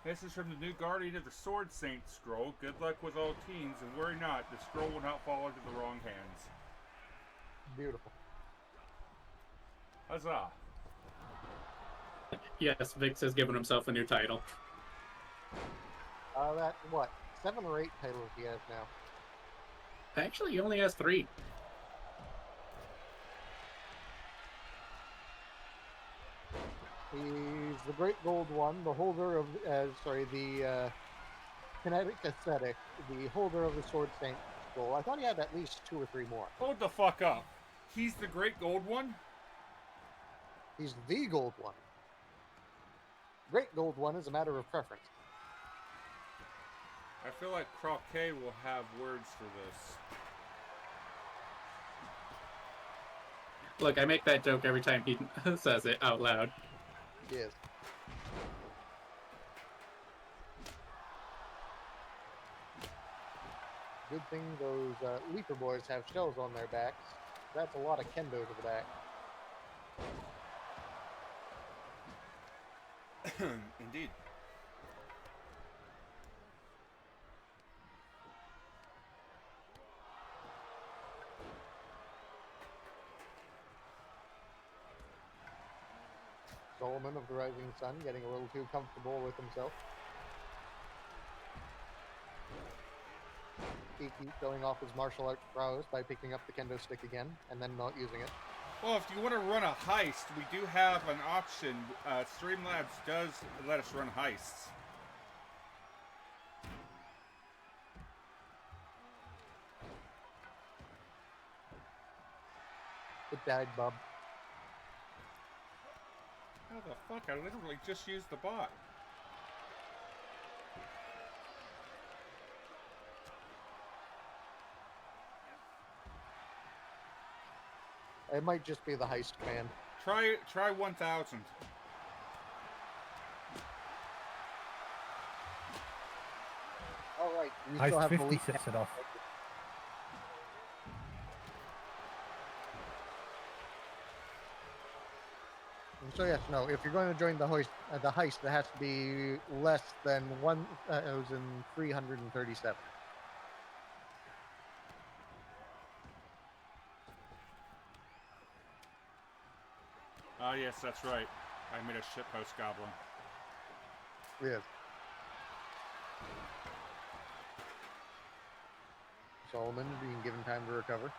This is from the new Guardian of the Sword Saint scroll. Good luck with all teams, and worry not, the scroll will not fall into the wrong hands. Beautiful. Huzzah. Yes, Vix has given himself a new title. That, what, 7 or 8 titles he has now? Actually, he only has 3. He's the Great Gold One, the holder of, the Kinetic Aesthetic, the holder of the Sword Saint scroll. I thought he had at least 2 or 3 more. Hold the fuck up. He's the Great Gold One? He's the Gold One. Great Gold One is a matter of preference. I feel like Croquet will have words for this. Look, I make that joke every time he says it out loud. Yes. Good thing those Leaper boys have shells on their backs. That's a lot of kendo to the back. Indeed. Solomon of the Rising Sun getting a little too comfortable with himself. He keeps showing off his martial arts prowess by picking up the kendo stick again and then not using it. Well, if you want to run a heist, we do have an option. Streamlabs does let us run heists. It died, Bob. How the fuck? I literally just used the bot. It might just be the heist command. Try 1,000. All right, we I still have the 50 lead. sets it off. So yes, no. If you're going to join the heist, it has to be less than 1,337. Ah, yes, that's right. I made a shitpost goblin. Yes. Solomon being given time to recover.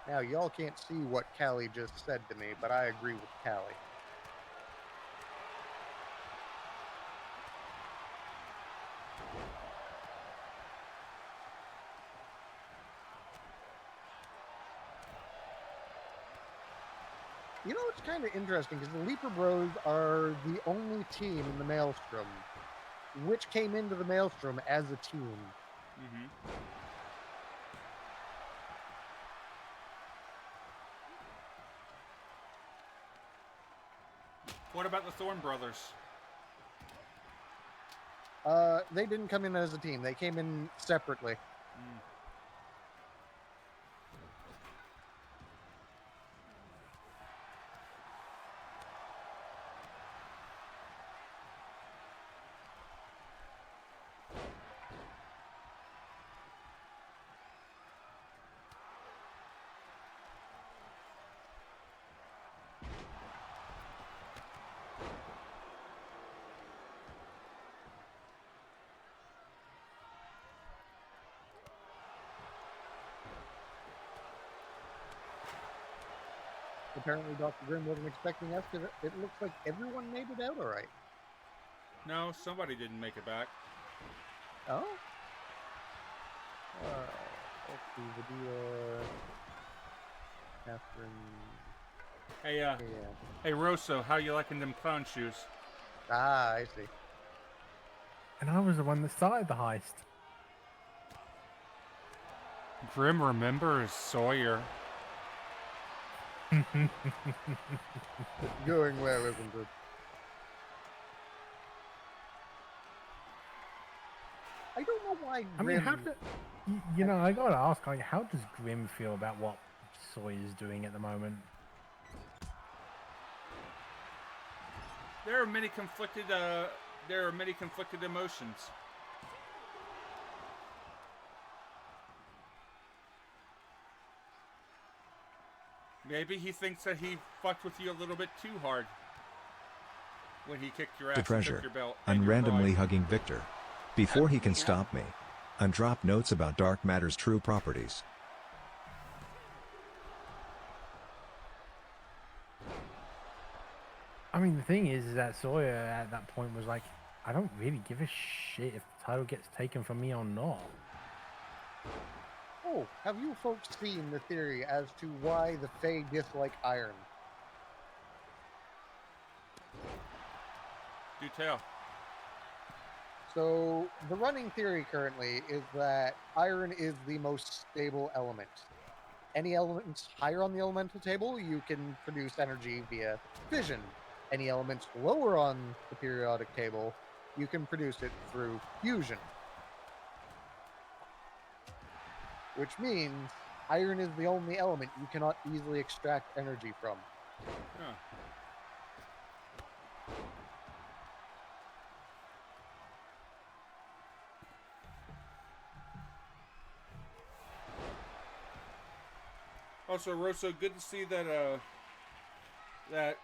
Now, y'all can't see what Callie just said to me, but I agree with Callie. You know, it's kind of interesting because the Leaper Bros are the only team in the Maelstrom which came into the Maelstrom as a team. Mm-hmm. What about the Thorn Brothers? They didn't come in as a team. They came in separately. Mm. Apparently, Dr. Grimm wasn't expecting us because it looks like everyone made it out all right. No, somebody didn't make it back. Oh? Let's see, Vidya, Catherine. Hey, Yeah. hey, Rosso, how you liking them clown shoes? Ah, I see. And I was the one that started the heist. Grim remembers Sawyer. It's going well, isn't it? I don't know why I mean, Grim... how do you know? I gotta ask, like, how does Grim feel about what Sawyer's doing at the moment? There are many conflicted emotions. Maybe he thinks that he fucked with you a little bit too hard when he kicked your ass The and treasure. took your belt. I'm and your randomly pride. hugging Victor. Before he can stop me. Undrop notes about dark matter's true properties. I mean, the thing is that Sawyer at that point was like, I don't really give a shit if the title gets taken from me or not. Oh, have you folks seen the theory as to why the Fae dislike iron? Do tell. So, the running theory currently is that iron is the most stable element. Any elements higher on the elemental table, you can produce energy via fission. Any elements lower on the periodic table, you can produce it through fusion. Which means iron is the only element you cannot easily extract energy from. Huh. Also, Rosso, good to see that that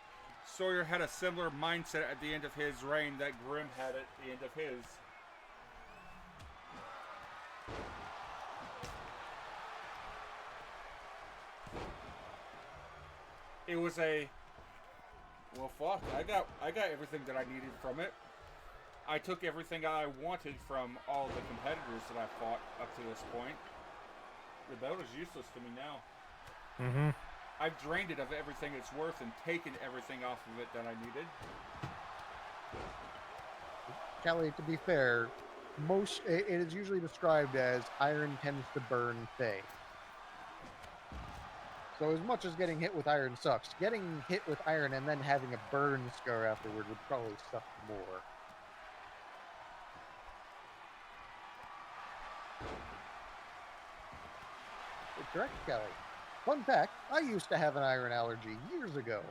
Sawyer had a similar mindset at the end of his reign that Grim had at the end of his. It was a well, fuck. I got everything that I needed from it. I took everything I wanted from all the competitors that I fought up to this point. The belt is useless to me now. Mm-hmm. I've drained it of everything it's worth and taken everything off of it that I needed. Callie, to be fair, it is usually described as iron tends to burn Fae. So as much as getting hit with iron sucks, getting hit with iron and then having a burn scar afterward would probably suck more. You're correct, Kelly. Fun fact, I used to have an iron allergy years ago.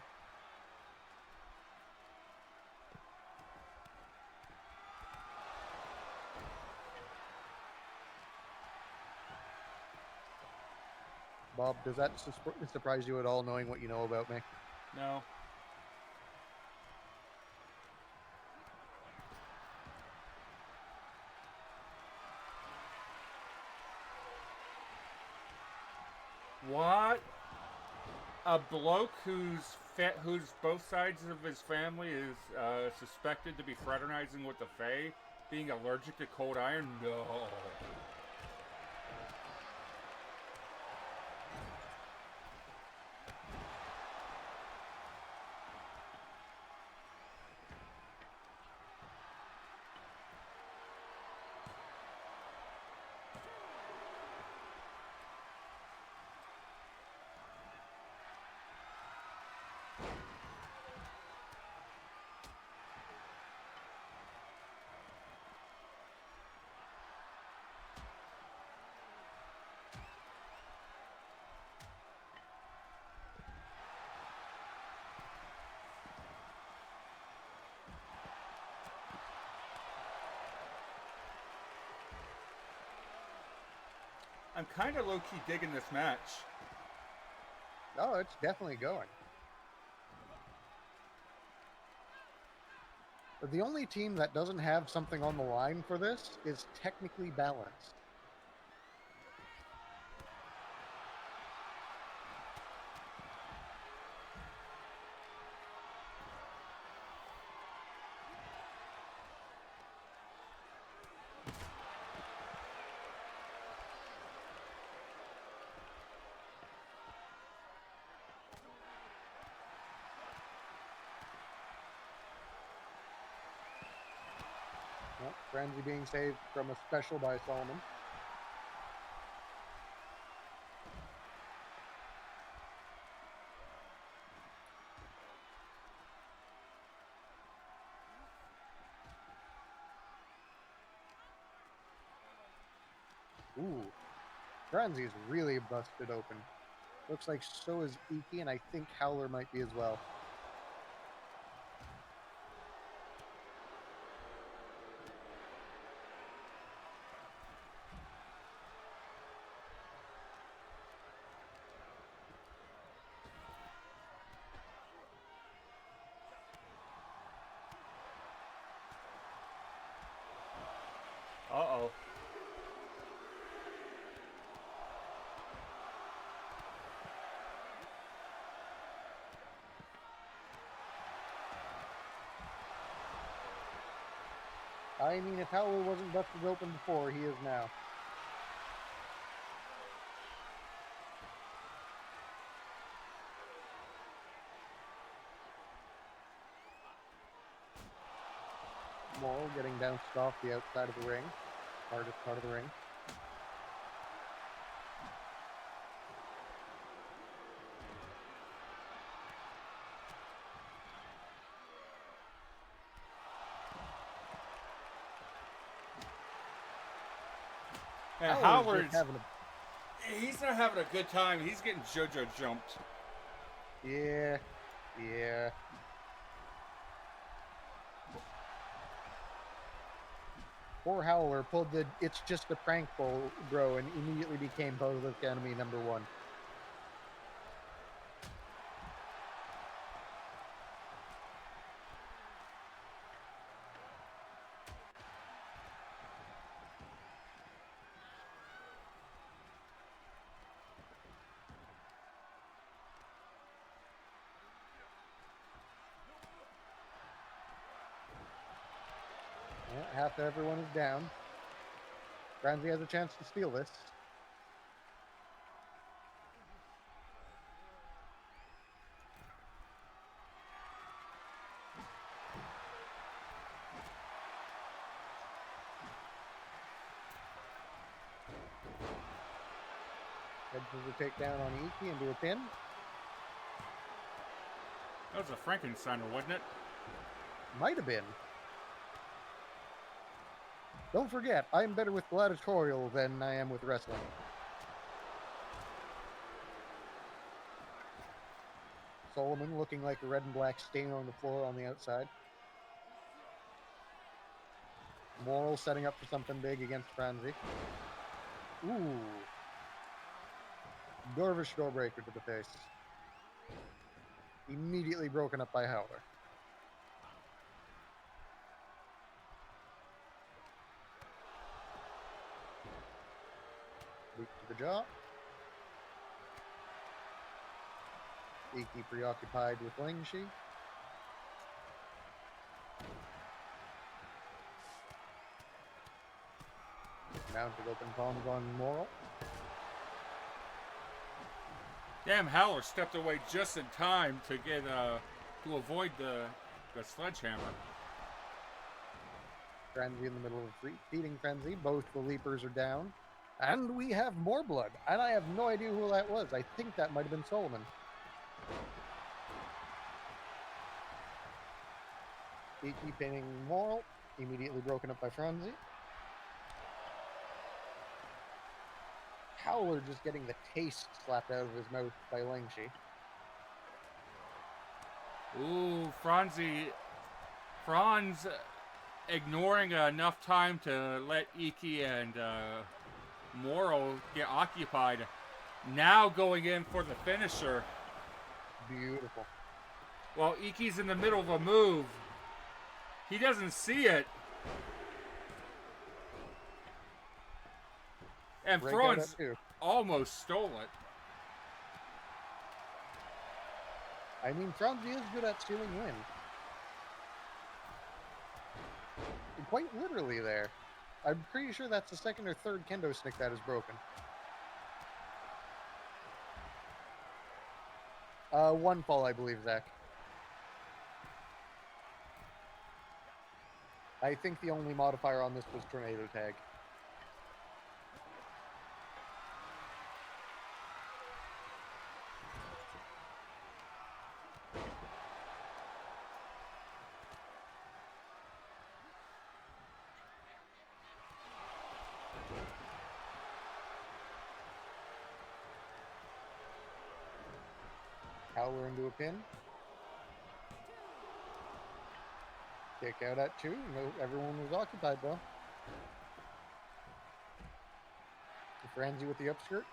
Bob, does that surprise you at all, knowing what you know about me? No. What? A bloke whose both sides of his family is suspected to be fraternizing with the Fae, being allergic to cold iron? No. I'm kind of low-key digging this match. Oh, it's definitely going. But the only team that doesn't have something on the line for this is technically balanced. Well, Frenzy being saved from a special by Solomon. Ooh, Frenzy is really busted open. Looks like so is Iki, and I think Howler might be as well. Uh-oh. I mean, if Howler wasn't busted open before, he is now. Moral getting bounced off the outside of the ring. Hardest part of the ring. And Howard's Howard's, he's not having a good time. He's getting JoJo jumped. Yeah. Poor Howler pulled the "it's just a prank, bro," and immediately became public enemy number one. Yeah, half of everyone is down. Franzi has a chance to steal this. Head to the takedown on Iki into a pin. That was a Frankensteiner, wasn't it? Might have been. Don't forget, I'm better with gladiatorial than I am with wrestling. Solomon looking like a red and black stain on the floor on the outside. Moral setting up for something big against Franzi. Ooh. Dorvish Doorbreaker to the face. Immediately broken up by Howler. Boot to the jaw. Iki preoccupied with Lingshi. Mounted open palms on Moral. Damn, Howler stepped away just in time to get to avoid the sledgehammer. Frenzy in the middle of feeding frenzy. Both the leapers are down. And we have more blood. And I have no idea who that was. I think that might have been Solomon. Iki pinning Moral. Immediately broken up by Frenzy. Howler just getting the taste slapped out of his mouth by Lingshi. Ooh, Franz ignoring enough time to let Iki and Moro get occupied. Now going in for the finisher. Beautiful. While Iki's in the middle of a move, he doesn't see it. And Franz almost stole it. I mean, Franz is good at stealing wind. Quite literally there. I'm pretty sure that's the second or third kendo stick that is broken. One fall, I believe, Zach. I think the only modifier on this was Tornado Tag. Howler into a pin. Kick out at 2. No, everyone was occupied though. Frenzy with the upskirt.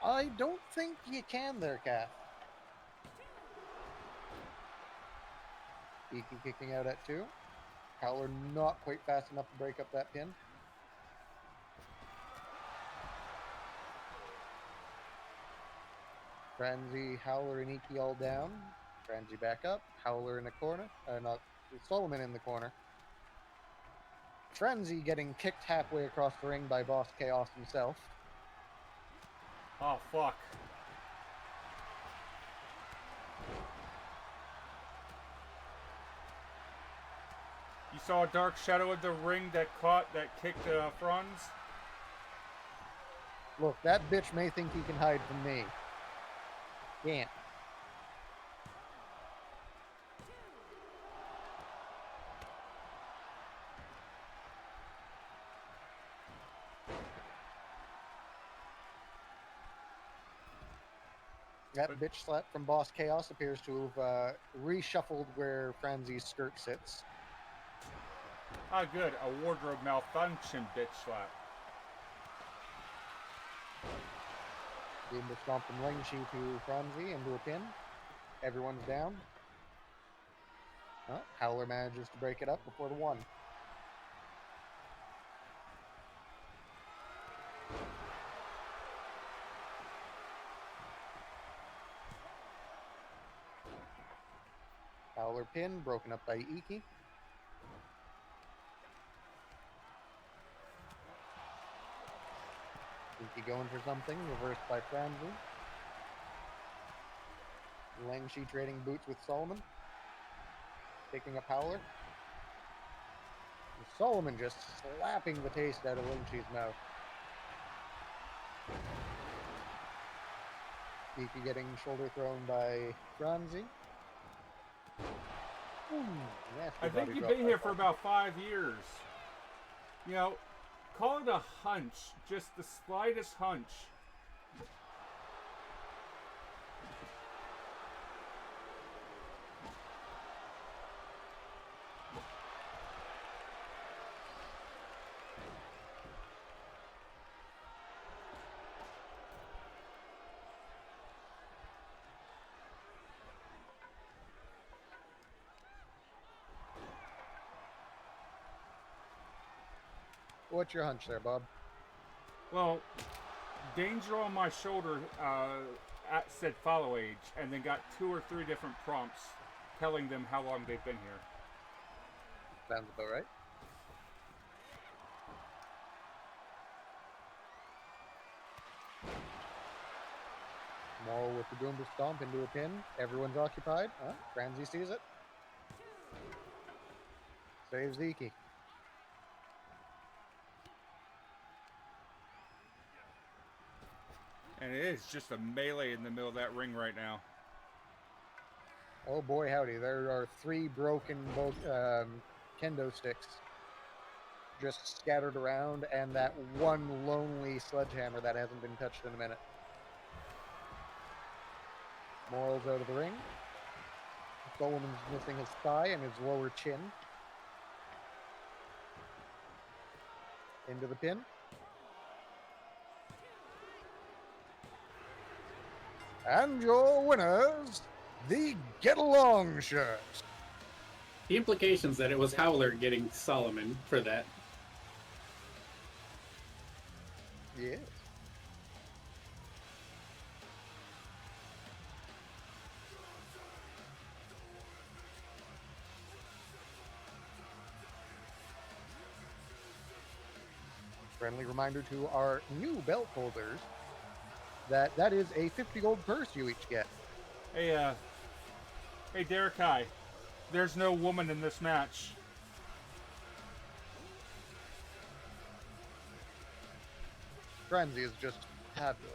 I don't think you can there, Kath. Iki kicking out at 2. Howler not quite fast enough to break up that pin. Frenzy, Howler, and Iki all down. Frenzy back up. Howler in the corner. Not Solomon in the corner. Frenzy getting kicked halfway across the ring by Boss Chaos himself. Oh, fuck. You saw a dark shadow in the ring that kicked Franz? Look, that bitch may think he can hide from me. Can't. That bitch slap from Boss Chaos appears to have reshuffled where Frenzy's skirt sits. Ah, good. A wardrobe malfunction bitch slap. The stomp from Lingshi to Frenzy into a pin. Everyone's down. Howler manages to break it up before the 1. Howler pin, broken up by Iki. Iki going for something, reversed by Frenzy. Lingshi trading boots with Solomon. Picking up Howler. And Solomon just slapping the taste out of Lingshi's mouth. Iki getting shoulder thrown by Frenzy. I think you've been here for about 5 years. You know, call it a hunch. Just the slightest hunch. What's your hunch there, Bob? Well, danger on my shoulder said follow age, and then got 2 or 3 different prompts telling them how long they've been here. Sounds about right. Moral with the Goomba Stomp into a pin. Everyone's occupied. Franzi sees it. Saves Zeke. And it is just a melee in the middle of that ring right now. Oh boy, howdy. There are 3 broken kendo sticks just scattered around, and that one lonely sledgehammer that hasn't been touched in a minute. Moral's out of the ring. Solomon's missing his thigh and his lower chin. Into the pin. And your winners, the Get Along shirts. The implications that it was Howler getting Solomon for that. Yes. Friendly reminder to our new belt holders that is a 50 gold purse you each get. Hey, Derek Kai, there's no woman in this match. Frenzy is just fabulous.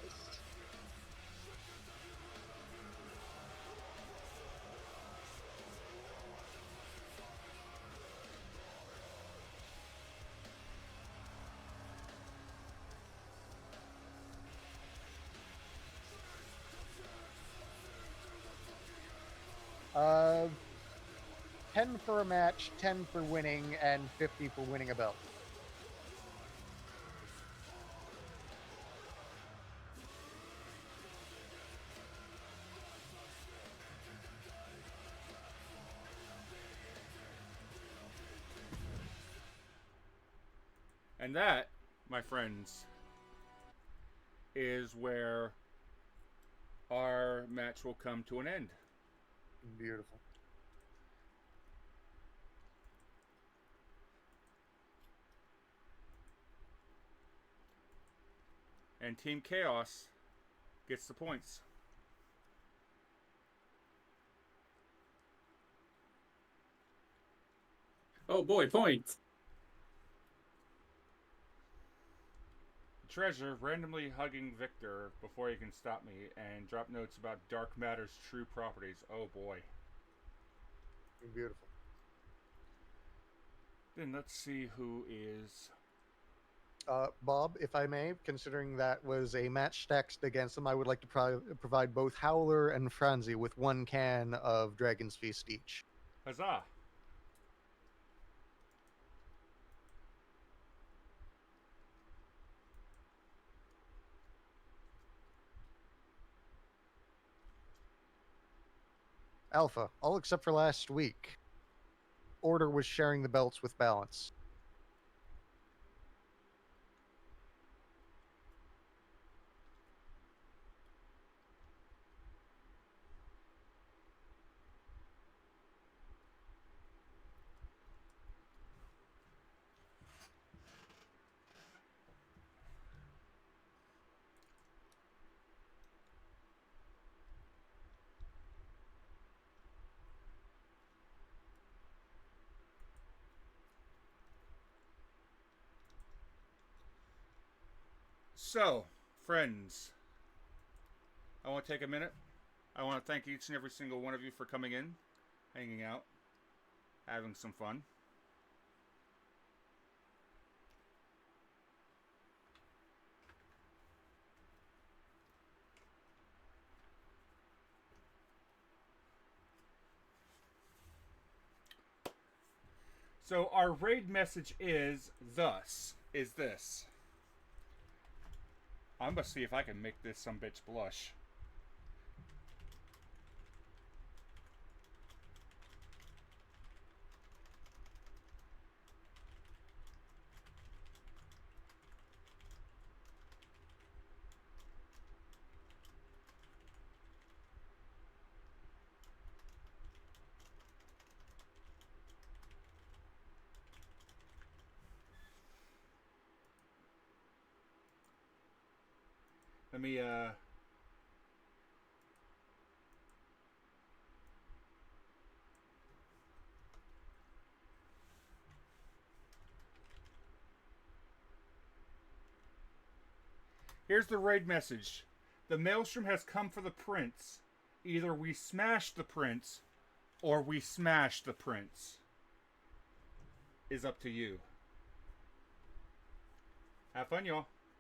Uh, 10 for a match, 10 for winning, and 50 for winning a belt. And that, my friends, is where our match will come to an end. Beautiful. And Team Chaos gets the points. Oh boy, points! Treasure randomly hugging Victor before he can stop me and drop notes about Dark Matter's true properties. Oh boy. Beautiful. Then let's see who is... Bob, if I may, considering that was a match stacked against them, I would like to provide both Howler and Franzi with 1 can of Dragon's Feast each. Huzzah! Alpha, all except for last week. Order was sharing the belts with Balance. So, friends, I want to take a minute. I want to thank each and every single one of you for coming in, hanging out, having some fun. So our raid message is this. I'm gonna see if I can make this sumbitch blush. Let me, Here's the raid message. The Maelstrom has come for the prince. Either we smash the prince, or we smash the prince. Is up to you. Have fun, y'all.